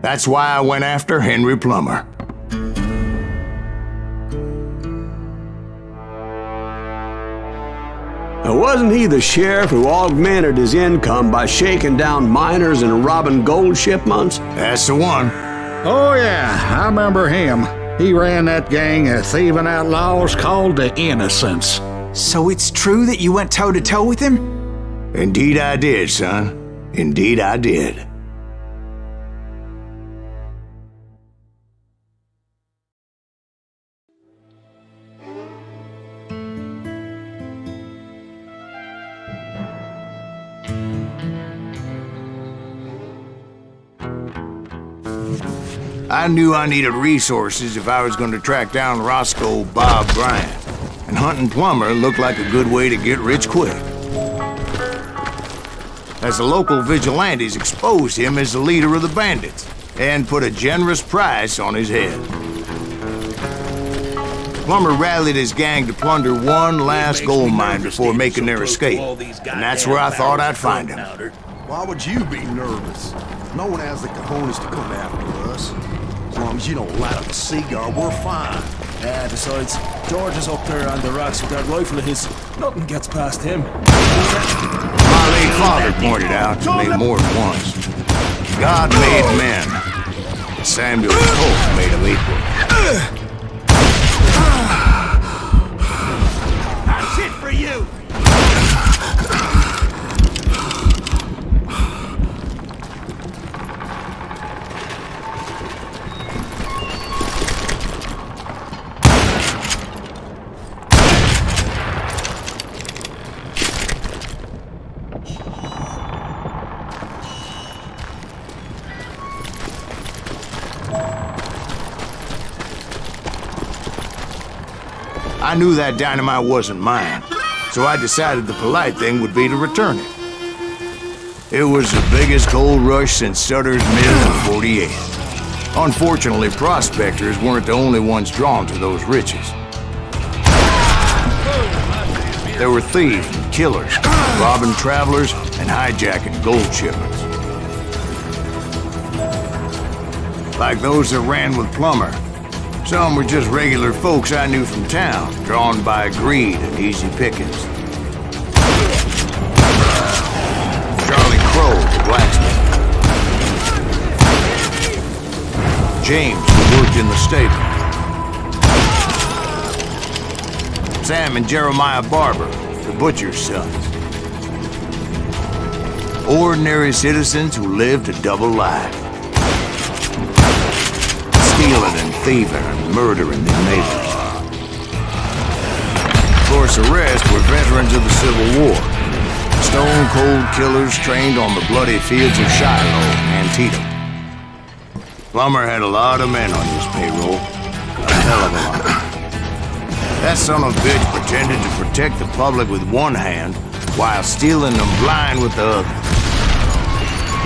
That's why I went after Henry Plummer. Now, wasn't he the sheriff who augmented his income by shaking down miners and robbing gold shipments? That's the one. Oh, yeah, I remember him. He ran that gang of thieving outlaws called the Innocents. So it's true that you went toe-to-toe with him? Indeed I did, son. Indeed I did. I knew I needed resources if I was going to track down Roscoe Bob Bryant, and hunting Plummer looked like a good way to get rich quick. As the local vigilantes exposed him as the leader of the bandits, and put a generous price on his head. Plummer rallied his gang to plunder one last gold mine before making their escape, and that's where I thought I'd find him. Why would you be nervous? No one has the cojones to come after us. As long as you don't light up a cigar, we're fine. Yeah, besides, George is up there on the rocks with that rifle of his. Nothing gets past him. My late father pointed out to me more than once. God made men. Samuel Colt made them equal. That's it for you! I knew that dynamite wasn't mine, so I decided the polite thing would be to return it. It was the biggest gold rush since Sutter's Mill in '48. Unfortunately, prospectors weren't the only ones drawn to those riches. There were thieves and killers, robbing travelers and hijacking gold shipments. Like those that ran with Plummer. Some were just regular folks I knew from town, drawn by greed and easy pickings. Charlie Crow, the blacksmith. James, who worked in the stable. Sam and Jeremiah Barber, the butcher's sons. Ordinary citizens who lived a double life. Stealing and thieving and murdering their neighbors. Of course, the rest were veterans of the Civil War. Stone-cold killers trained on the bloody fields of Shiloh and Antietam. Plummer had a lot of men on his payroll. A hell of a lot. That son of a bitch pretended to protect the public with one hand while stealing them blind with the other.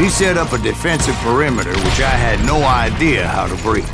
He set up a defensive perimeter which I had no idea how to breach.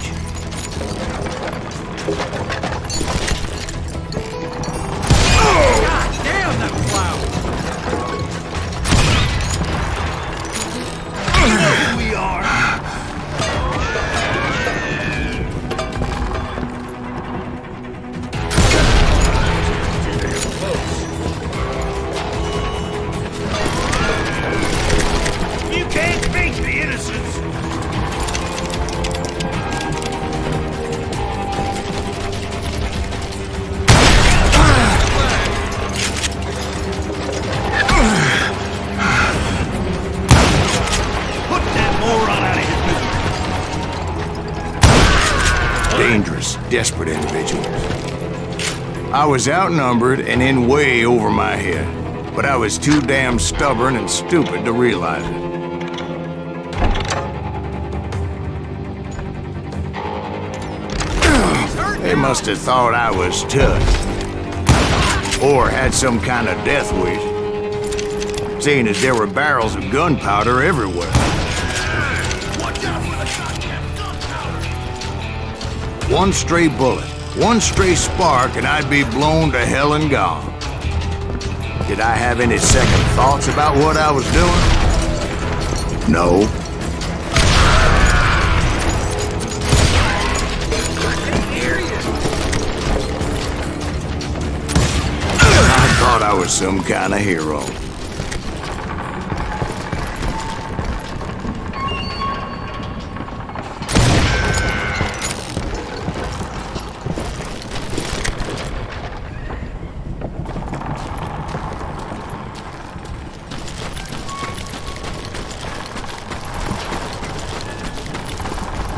desperate individuals. I was outnumbered and in way over my head, but I was too damn stubborn and stupid to realize it. They must have thought I was tough, or had some kind of death wish, seeing as there were barrels of gunpowder everywhere. One stray bullet, one stray spark, and I'd be blown to hell and gone. Did I have any second thoughts about what I was doing? No. I thought I was some kind of hero.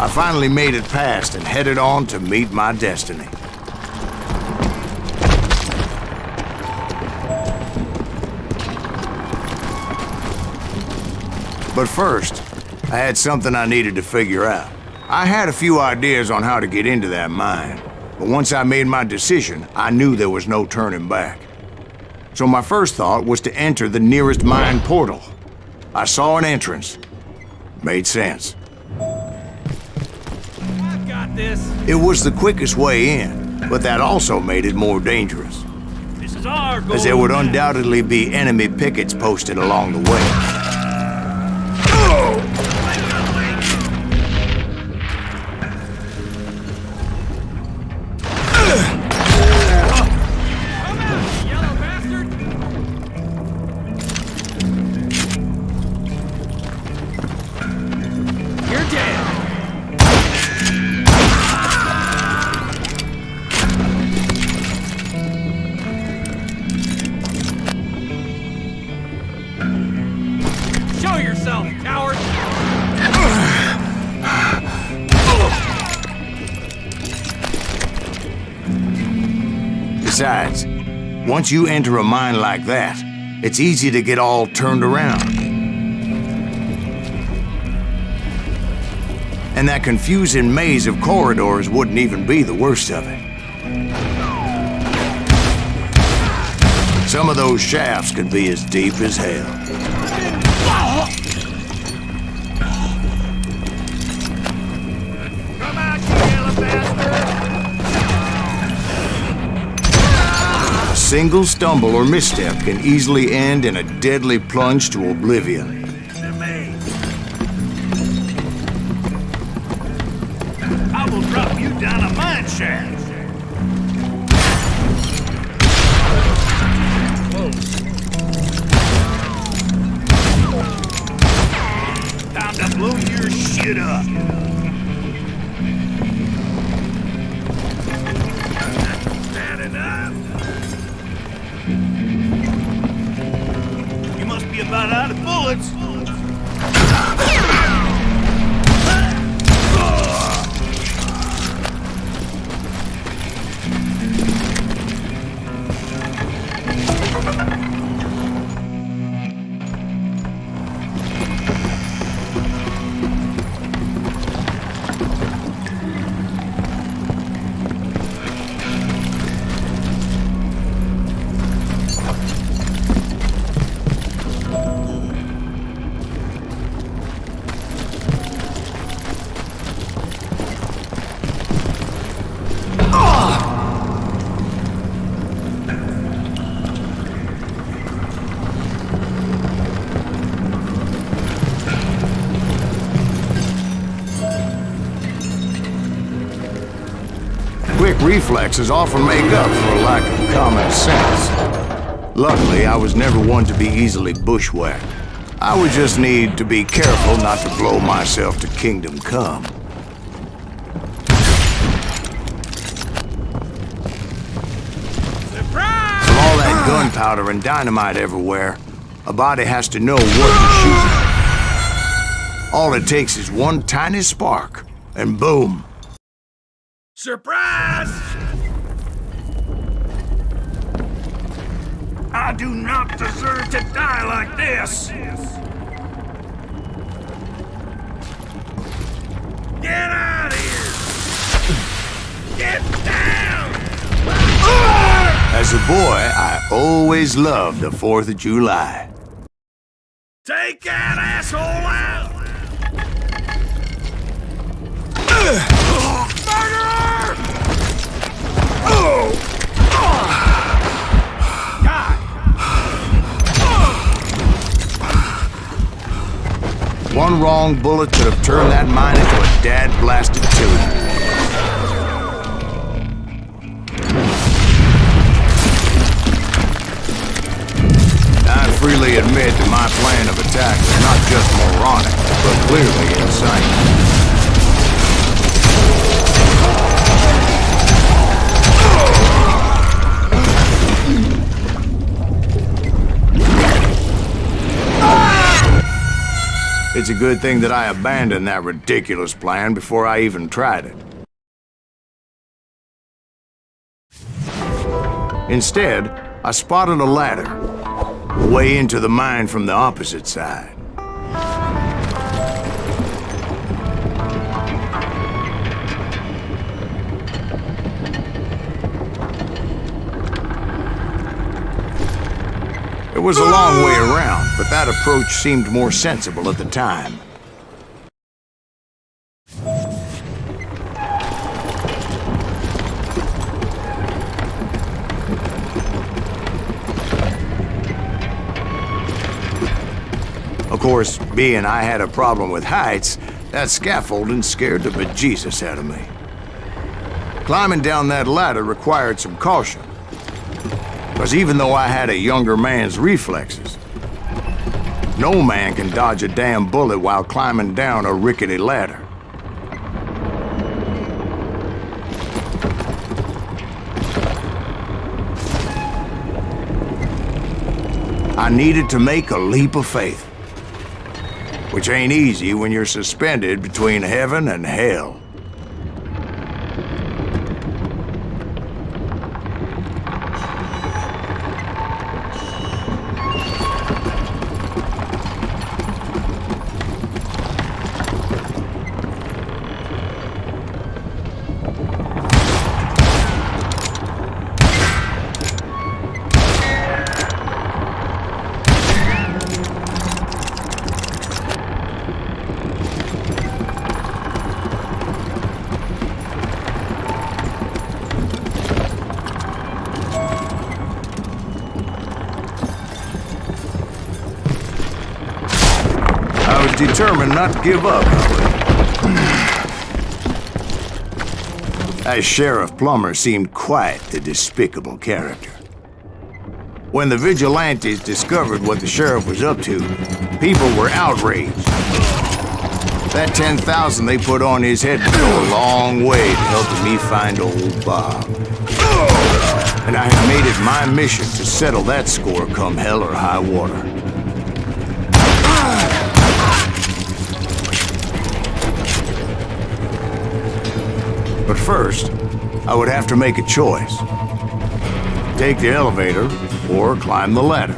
I finally made it past and headed on to meet my destiny. But first, I had something I needed to figure out. I had a few ideas on how to get into that mine, but once I made my decision, I knew there was no turning back. So my first thought was to enter the nearest mine portal. I saw an entrance. Made sense. It was the quickest way in, but that also made it more dangerous, as there would undoubtedly be enemy pickets posted along the way. Besides, once you enter a mine like that, it's easy to get all turned around. And that confusing maze of corridors wouldn't even be the worst of it. Some of those shafts could be as deep as hell. A single stumble or misstep can easily end in a deadly plunge to oblivion. I will drop you down a mine shaft. Time to blow your shit up. Bad enough. You must be about out of bullets. Quick reflexes often make up for a lack of common sense. Luckily, I was never one to be easily bushwhacked. I would just need to be careful not to blow myself to kingdom come. Surprise! With all that gunpowder and dynamite everywhere, a body has to know what to shoot. All it takes is one tiny spark, and boom, Surprise! I do not deserve to die like this! Get out of here! Get down! As a boy, I always loved the 4th of July. Take that asshole out! Murderer! One wrong bullet could have turned that mine into a dad-blasted tune. I freely admit that my plan of attack was not just moronic, but clearly insane. It's a good thing that I abandoned that ridiculous plan before I even tried it. Instead, I spotted a ladder way into the mine from the opposite side. It was a long way around, but that approach seemed more sensible at the time. Of course, being I had a problem with heights, that scaffolding scared the bejesus out of me. Climbing down that ladder required some caution. Because even though I had a younger man's reflexes, no man can dodge a damn bullet while climbing down a rickety ladder. I needed to make a leap of faith, which ain't easy when you're suspended between heaven and hell. I was determined not to give up. As Sheriff Plummer seemed quite the despicable character. When the vigilantes discovered what the sheriff was up to, people were outraged. That 10,000 they put on his head would go a long way to helping me find old Bob. And I had made it my mission to settle that score come hell or high water. But first, I would have to make a choice. Take the elevator or climb the ladder.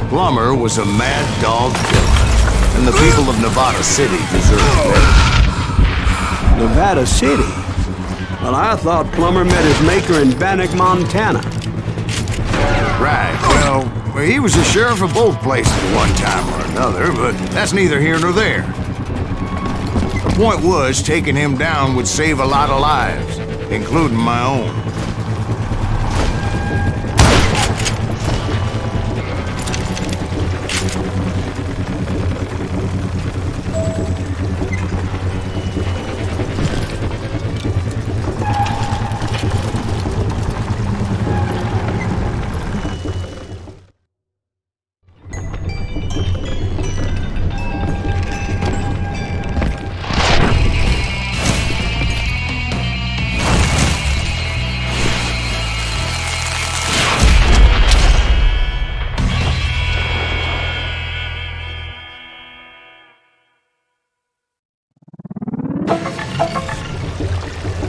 Plummer was a mad dog killer, and the people of Nevada City deserve better. Nevada City? Well, I thought Plummer met his maker in Bannock, Montana. Right, well, he was the sheriff of both places at one time or another, but that's neither here nor there. The point was, taking him down would save a lot of lives, including my own.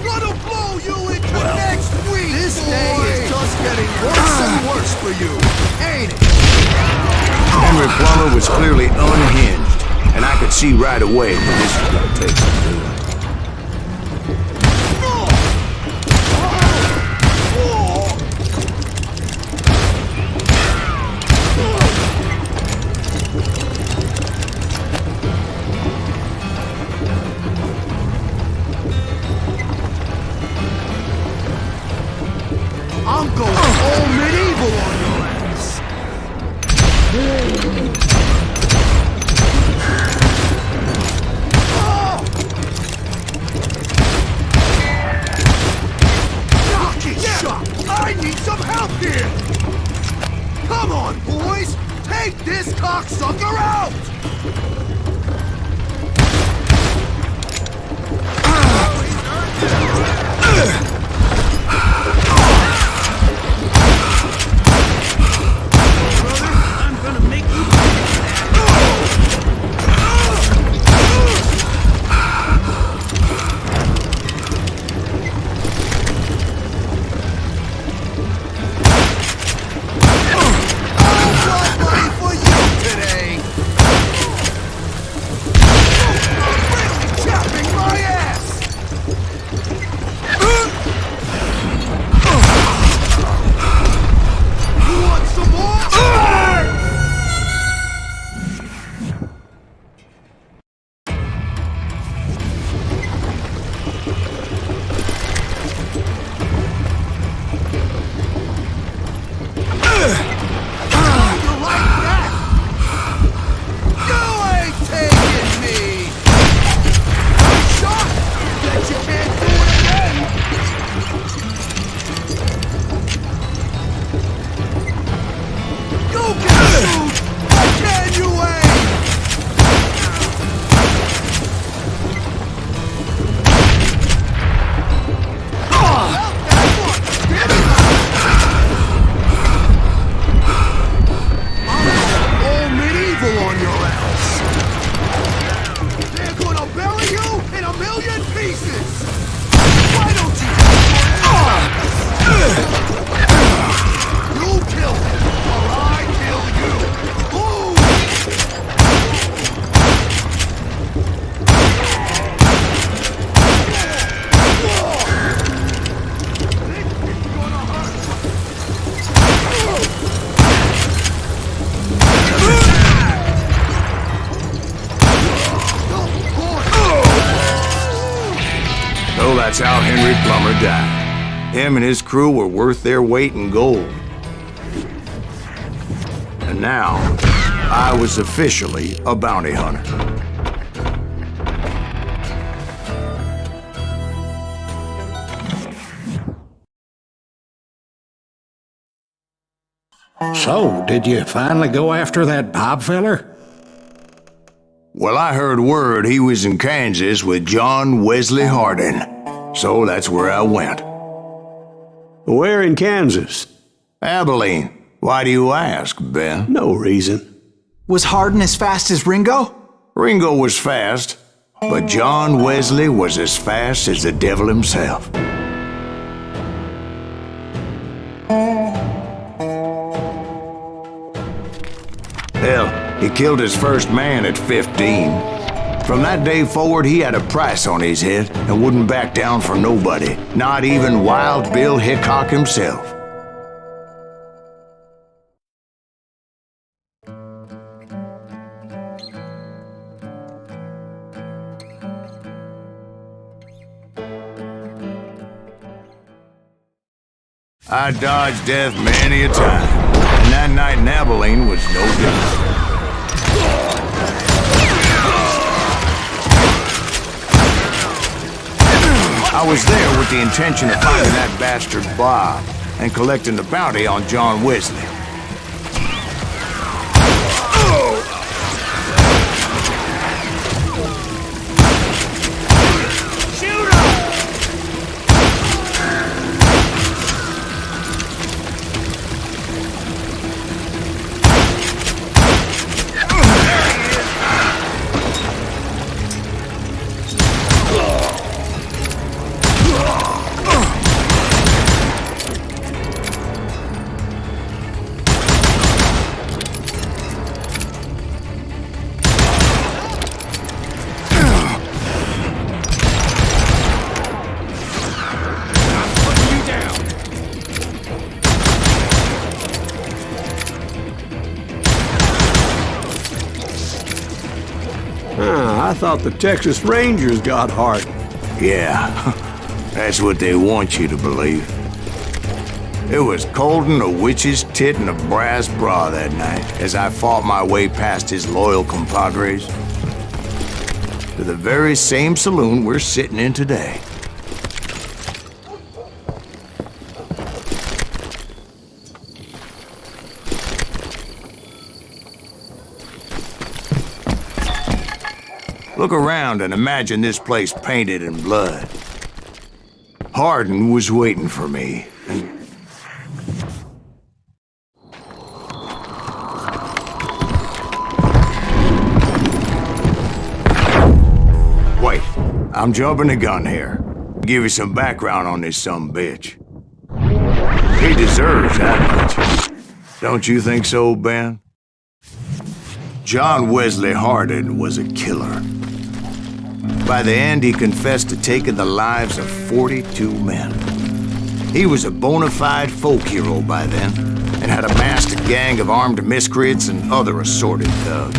Gonna blow you into next week, this day is just getting worse and worse for you, ain't it? Henry Plummer was clearly unhinged, and I could see right away that this was gonna take some doing. I'm going all medieval on your ass. Knock it shut! I need some help here! Come on, boys! Take this cocksucker out! That's how Henry Plummer died. Him and his crew were worth their weight in gold. And now, I was officially a bounty hunter. So, did you finally go after that Bob feller? Well, I heard word he was in Kansas with John Wesley Hardin. So that's where I went. Where in Kansas? Abilene. Why do you ask, Ben? No reason. Was Hardin as fast as Ringo? Ringo was fast, but John Wesley was as fast as the devil himself. Hell, he killed his first man at 15. From that day forward, he had a price on his head and wouldn't back down for nobody, not even Wild Bill Hickok himself. I dodged death many a time, and that night in Abilene was no different. I was there with the intention of finding that bastard Bob and collecting the bounty on John Wesley. I thought the Texas Rangers got heart. Yeah, that's what they want you to believe. It was coldin' a witch's tit and a brass bra that night as I fought my way past his loyal compadres to the very same saloon we're sitting in today. Look around and imagine this place painted in blood. Hardin was waiting for me, and... Wait, I'm jumping the gun here. Give you some background on this sumbitch. He deserves that much. Don't you think so, Ben? John Wesley Hardin was a killer. By the end, he confessed to taking the lives of 42 men. He was a bona fide folk hero by then, and had amassed a gang of armed miscreants and other assorted thugs.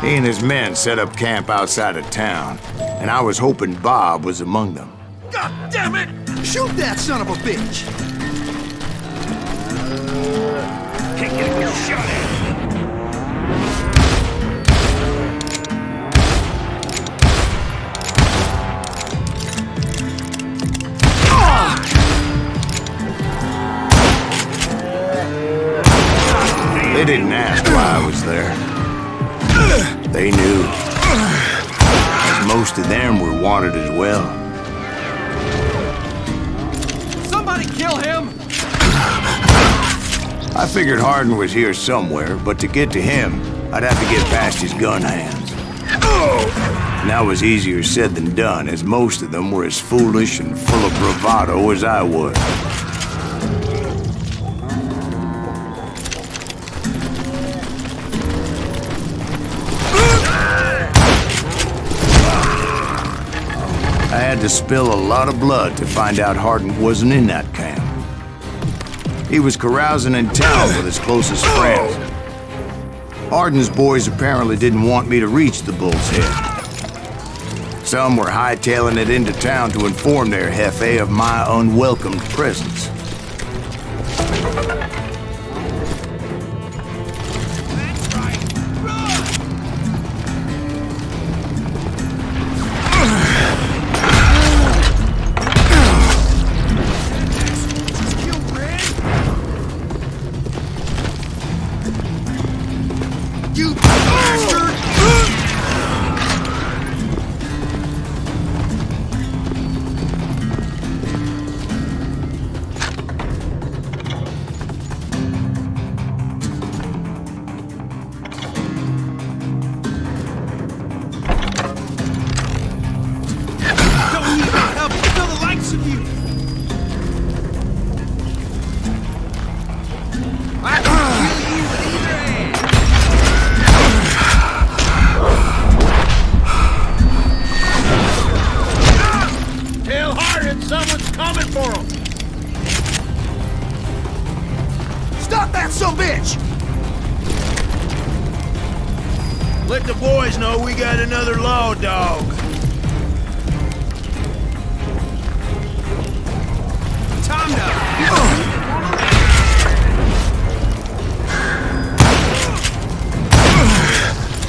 He and his men set up camp outside of town, and I was hoping Bob was among them. God damn it! Shoot that son of a bitch! Can't get a good shot at it. They didn't ask why I was there. They knew. Most of them were wanted as well. Somebody kill him! I figured Hardin was here somewhere, but to get to him, I'd have to get past his gun hands. And that was easier said than done, as most of them were as foolish and full of bravado as I was. I had to spill a lot of blood to find out Hardin wasn't in that camp. He was carousing in town with his closest friends. Hardin's boys apparently didn't want me to reach the Bull's Head. Some were hightailing it into town to inform their jefe of my unwelcomed presence. Let the boys know we got another law dog. Time now.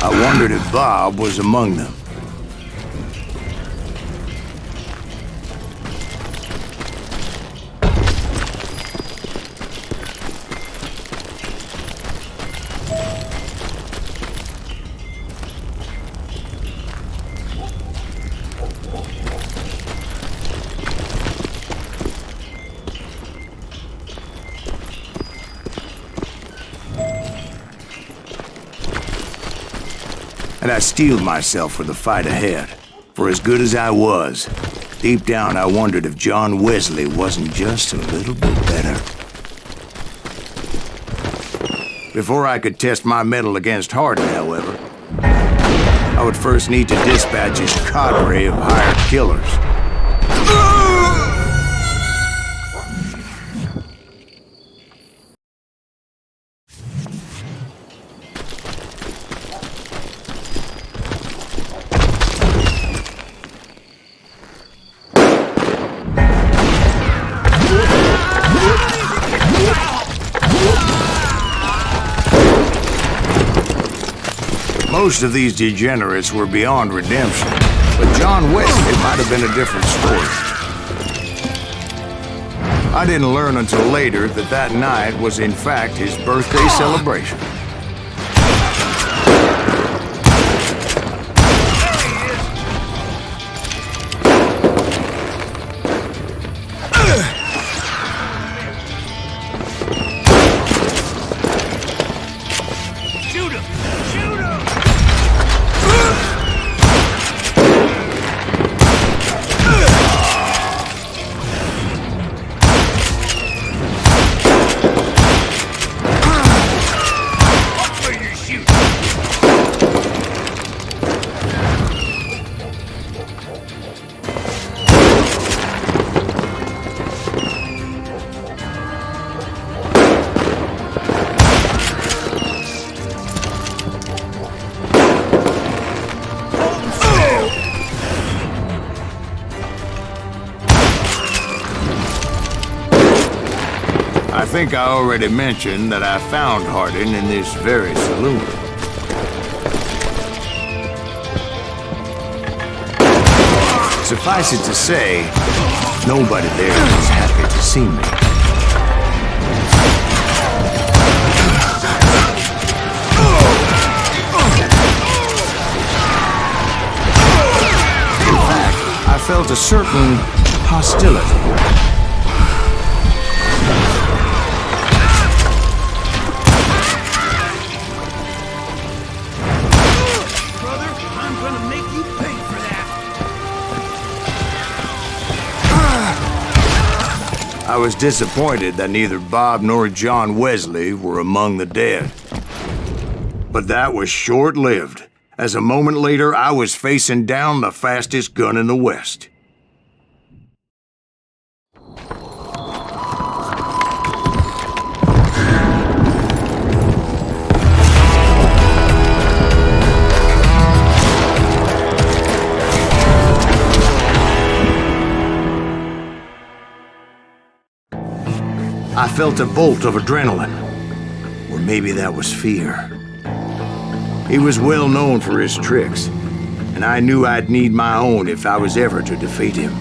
I wondered if Bob was among them. And I steeled myself for the fight ahead. For as good as I was, deep down I wondered if John Wesley wasn't just a little bit better. Before I could test my mettle against Hardin, however, I would first need to dispatch his cadre of hired killers. Most of these degenerates were beyond redemption, but John Wesley might have been a different story. I didn't learn until later that that night was in fact his birthday celebration. I think I already mentioned that I found Hardin in this very saloon. Suffice it to say, nobody there was happy to see me. In fact, I felt a certain hostility. I was disappointed that neither Bob nor John Wesley were among the dead. But that was short-lived, as a moment later I was facing down the fastest gun in the West. I felt a bolt of adrenaline, or maybe that was fear. He was well known for his tricks, and I knew I'd need my own if I was ever to defeat him.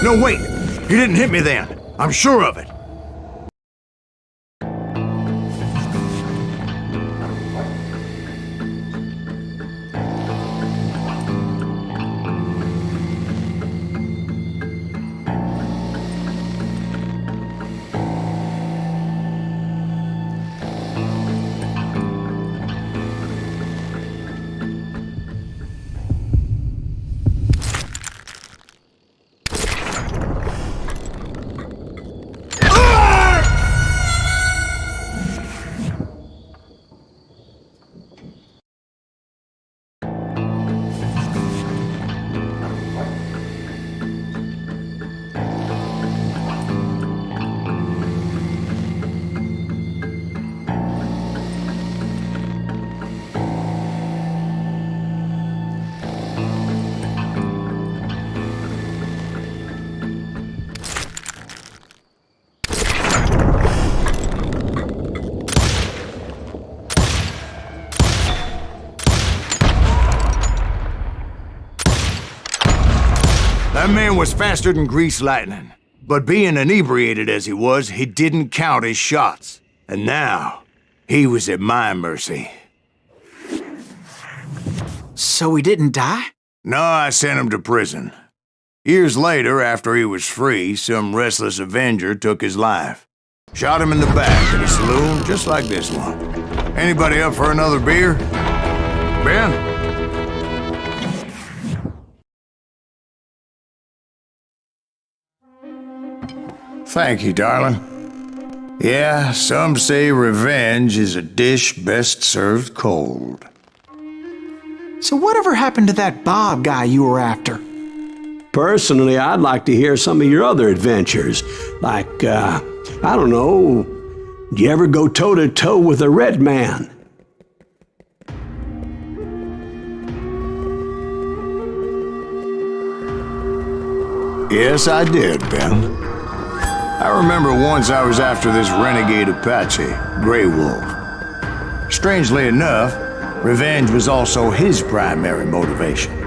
No, wait! He didn't hit me then. I'm sure of it. That man was faster than greased lightning. But being inebriated as he was, he didn't count his shots. And now, he was at my mercy. So he didn't die? No, I sent him to prison. Years later, after he was free, some restless avenger took his life. Shot him in the back at a saloon just like this one. Anybody up for another beer? Ben? Thank you, darling. Yeah, some say revenge is a dish best served cold. So whatever happened to that Bob guy you were after? Personally, I'd like to hear some of your other adventures. Like, I don't know, did you ever go toe-to-toe with a red man? Yes, I did, Ben. I remember once I was after this renegade Apache, Grey Wolf. Strangely enough, revenge was also his primary motivation.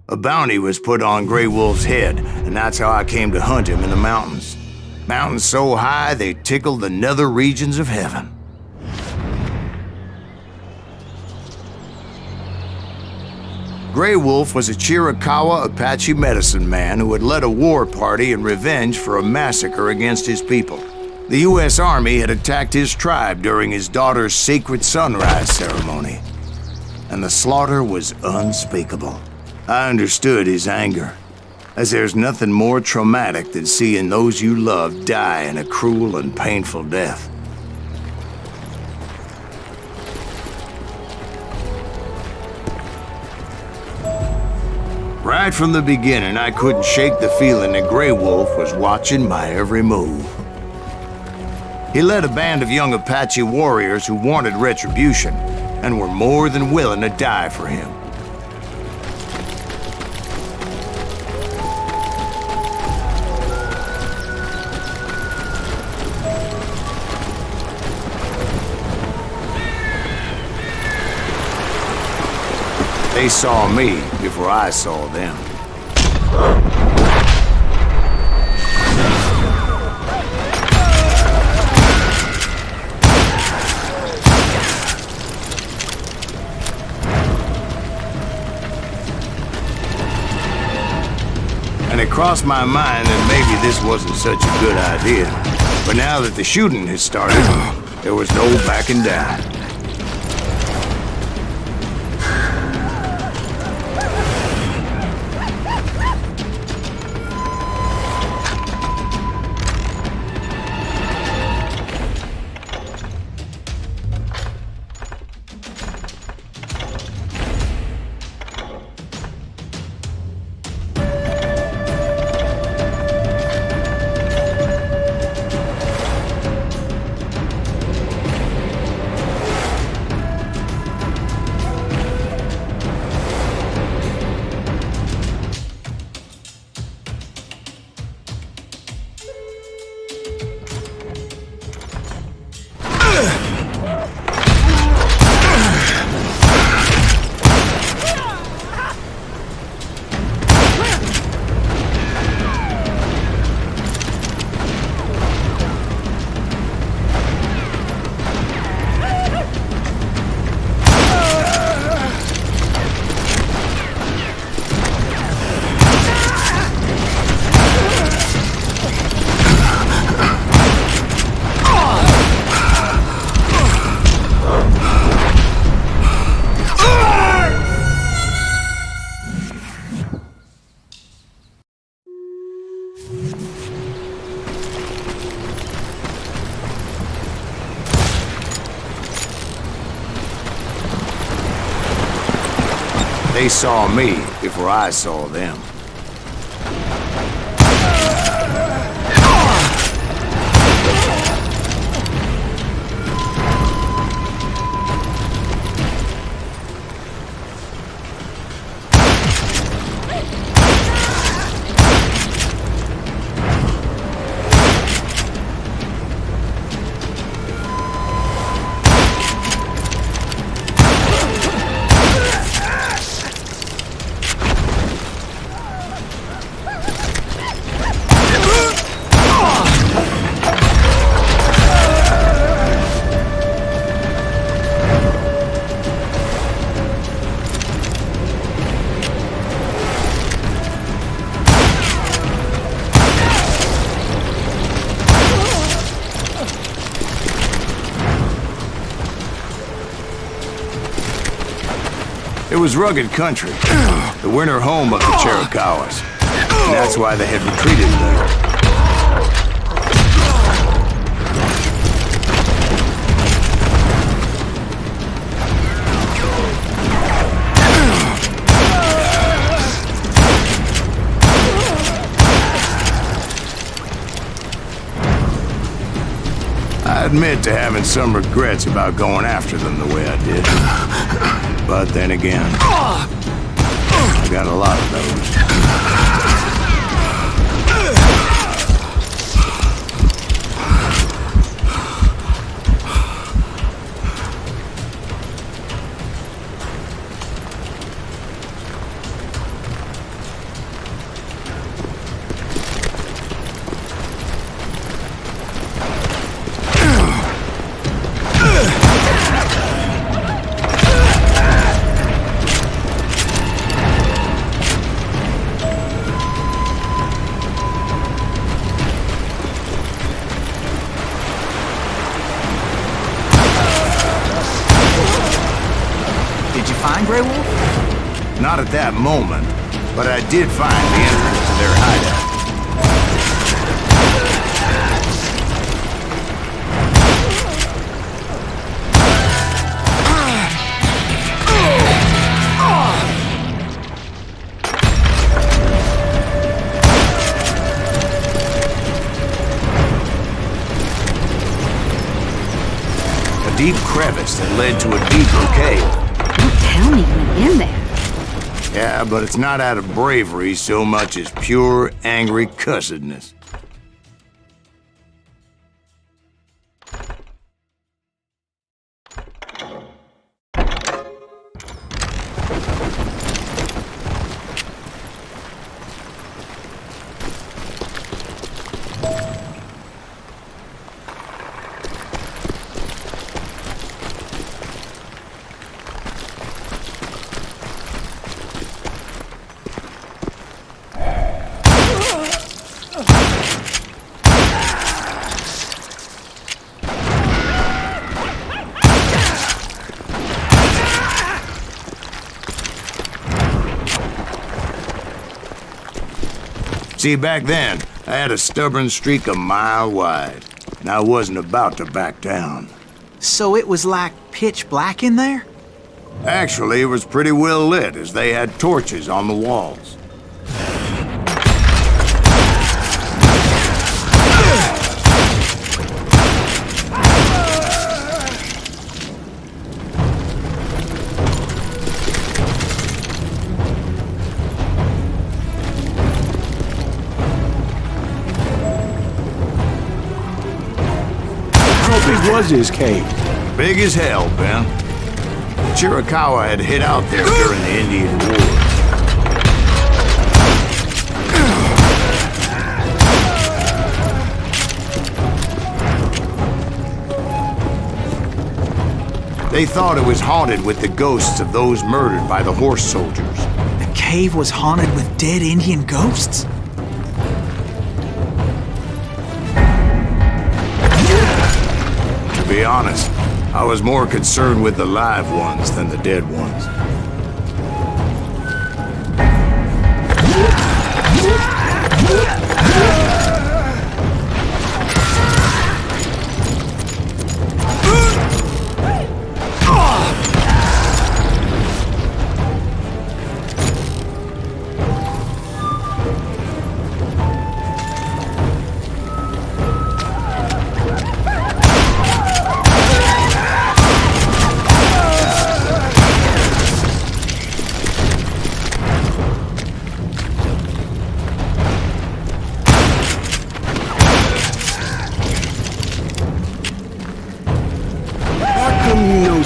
A bounty was put on Grey Wolf's head, and that's how I came to hunt him in the mountains. Mountains so high they tickled the nether regions of heaven. Grey Wolf was a Chiricahua Apache medicine man who had led a war party in revenge for a massacre against his people. The U.S. Army had attacked his tribe during his daughter's sacred sunrise ceremony, and the slaughter was unspeakable. I understood his anger, as there's nothing more traumatic than seeing those you love die in a cruel and painful death. Right from the beginning, I couldn't shake the feeling that Grey Wolf was watching my every move. He led a band of young Apache warriors who wanted retribution and were more than willing to die for him. They saw me before I saw them. And it crossed my mind that maybe this wasn't such a good idea. But now that the shooting had started, there was no backing down. They saw me before I saw them. It was rugged country, the winter home of the Chiricahuas. And that's why they had retreated there. I admit to having some regrets about going after them the way I did. But then again, I got a lot of those. Grey Wolf? Not at that moment, but I did find the entrance to their hideout. A deep crevice that led to a deeper cave. Tell me went in there. Yeah, but it's not out of bravery so much as pure, angry cussedness. See, back then, I had a stubborn streak a mile wide, and I wasn't about to back down. So it was like pitch black in there? Actually, it was pretty well lit, as they had torches on the walls. How big was his cave? Big as hell, Ben. Chiricahua had hid out there during the Indian Wars. They thought it was haunted with the ghosts of those murdered by the horse soldiers. The cave was haunted with dead Indian ghosts? To be honest, I was more concerned with the live ones than the dead ones.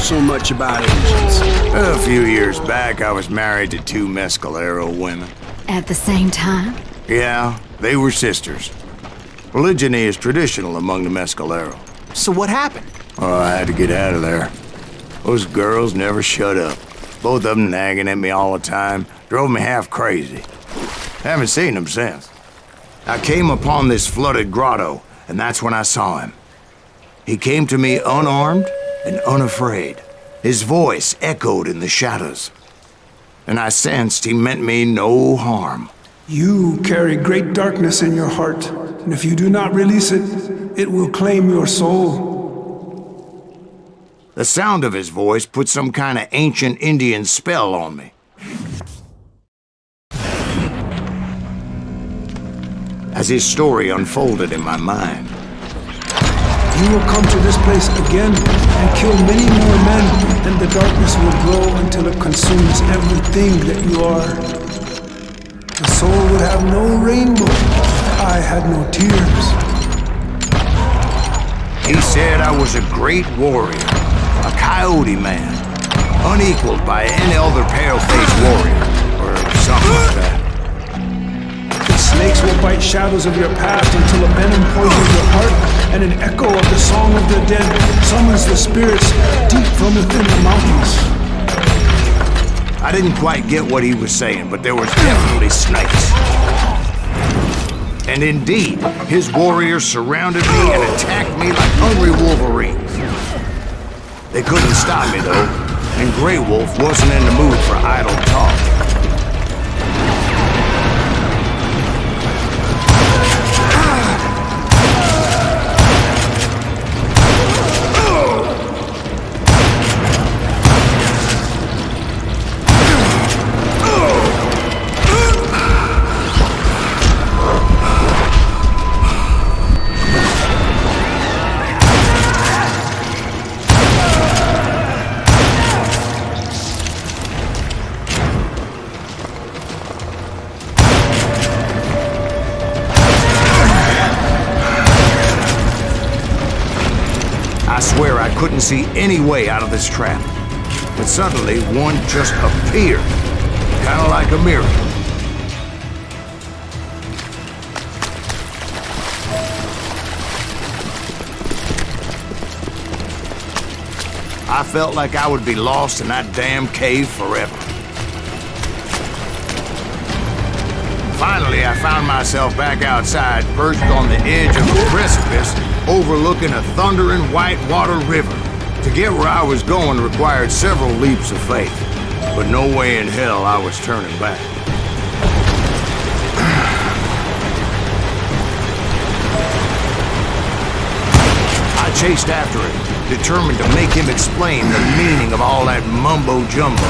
so much about Asians? A few years back, I was married to 2 Mescalero women. At the same time? Yeah, they were sisters. Polygyny is traditional among the Mescalero. So what happened? Oh, I had to get out of there. Those girls never shut up. Both of them nagging at me all the time. Drove me half crazy. Haven't seen them since. I came upon this flooded grotto, and that's when I saw him. He came to me unarmed and unafraid. His voice echoed in the shadows. And I sensed he meant me no harm. You carry great darkness in your heart, and if you do not release it, it will claim your soul. The sound of his voice put some kind of ancient Indian spell on me. As his story unfolded in my mind, You will come to this place again and kill many more men, and the darkness will grow until it consumes everything that you are. The soul would have no rainbow if I had no tears. he said I was a great warrior, a coyote man, unequaled by any other pale-faced warrior, or something like that. The snakes will bite shadows of your past until a venom poisons your heart, and an echo of the song of the dead summons the spirits deep from within the mountains. I didn't quite get what he was saying, but there was definitely snakes. And indeed, his warriors surrounded me and attacked me like hungry wolverines. They couldn't stop me, though, and Grey Wolf wasn't in the mood for idle talk. I swear I couldn't see any way out of this trap. But suddenly, one just appeared. Kind of like a miracle. I felt like I would be lost in that damn cave forever. Finally, I found myself back outside, perched on the edge of a precipice, overlooking a thundering white-water river. To get where I was going required several leaps of faith, but no way in hell I was turning back. I chased after him, determined to make him explain the meaning of all that mumbo-jumbo.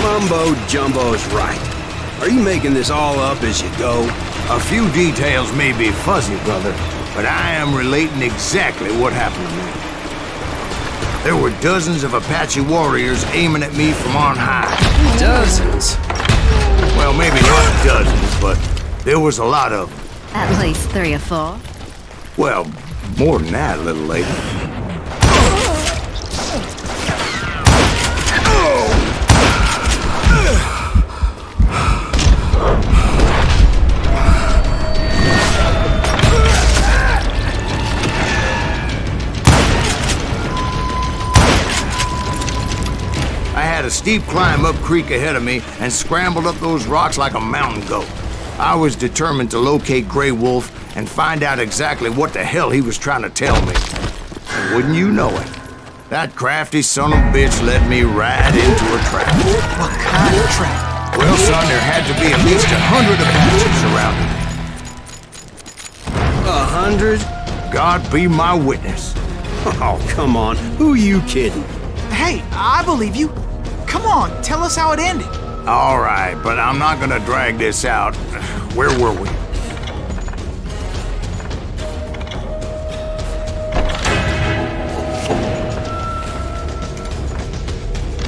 Mumbo-jumbo's right. Are you making this all up as you go? A few details may be fuzzy, brother, but I am relating exactly what happened to me. There were dozens of Apache warriors aiming at me from on high. Dozens? Well, maybe not dozens, but there was a lot of them. At least 3 or 4. Well, more than that, little lady. A steep climb up creek ahead of me and scrambled up those rocks like a mountain goat. I was determined to locate Grey Wolf and find out exactly what the hell he was trying to tell me. And wouldn't you know it, that crafty son of a bitch led me right into a trap. What kind of trap? Well, son, there had to be at least 100 Apaches around me. 100? God be my witness. Oh, come on. Who are you kidding? Hey, I believe you. Come on, tell us how it ended. All right, but I'm not gonna drag this out. Where were we?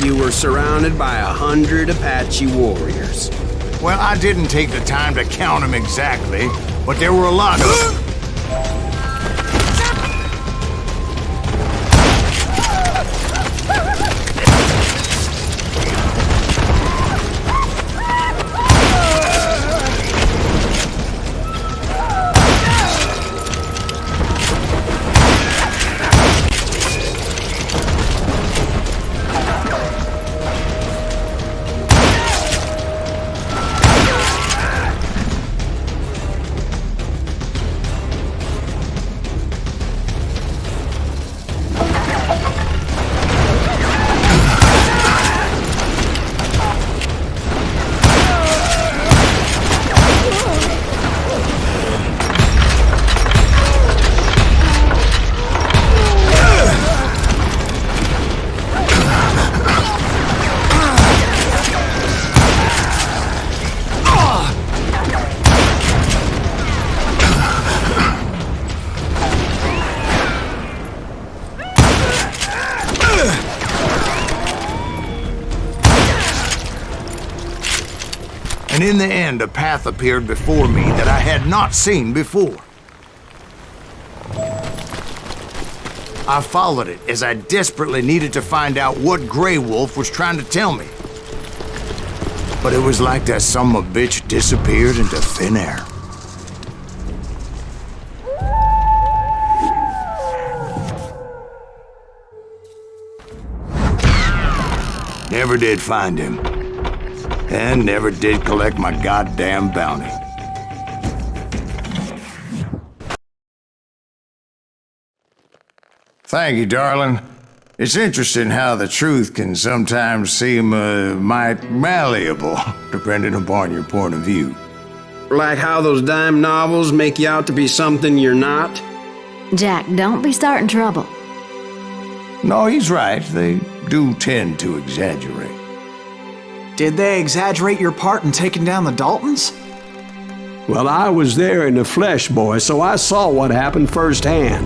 You were surrounded by 100 Apache warriors. Well, I didn't take the time to count them exactly, but there were a lot of them. And in the end, a path appeared before me that I had not seen before. I followed it as I desperately needed to find out what Grey Wolf was trying to tell me. But it was like that son-of-a-bitch disappeared into thin air. Never did find him. And never did collect my goddamn bounty. Thank you, darling. It's interesting how the truth can sometimes seem might malleable, depending upon your point of view. Like how those dime novels make you out to be something you're not? Jack, don't be starting trouble. No, he's right. They do tend to exaggerate. Did they exaggerate your part in taking down the Daltons? Well, I was there in the flesh, boy, so I saw what happened firsthand.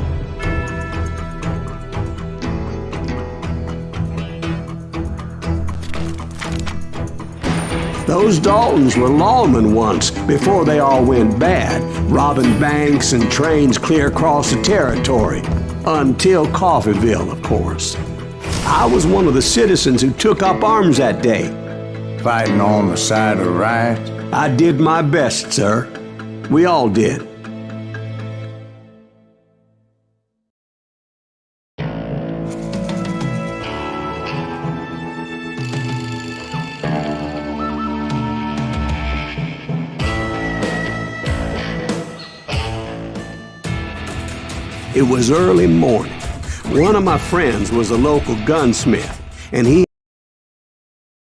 Those Daltons were lawmen once, before they all went bad, robbing banks and trains clear across the territory. Until Coffeeville, of course. I was one of the citizens who took up arms that day. Fighting on the side of right? I did my best, sir. We all did. It was early morning. One of my friends was a local gunsmith, and he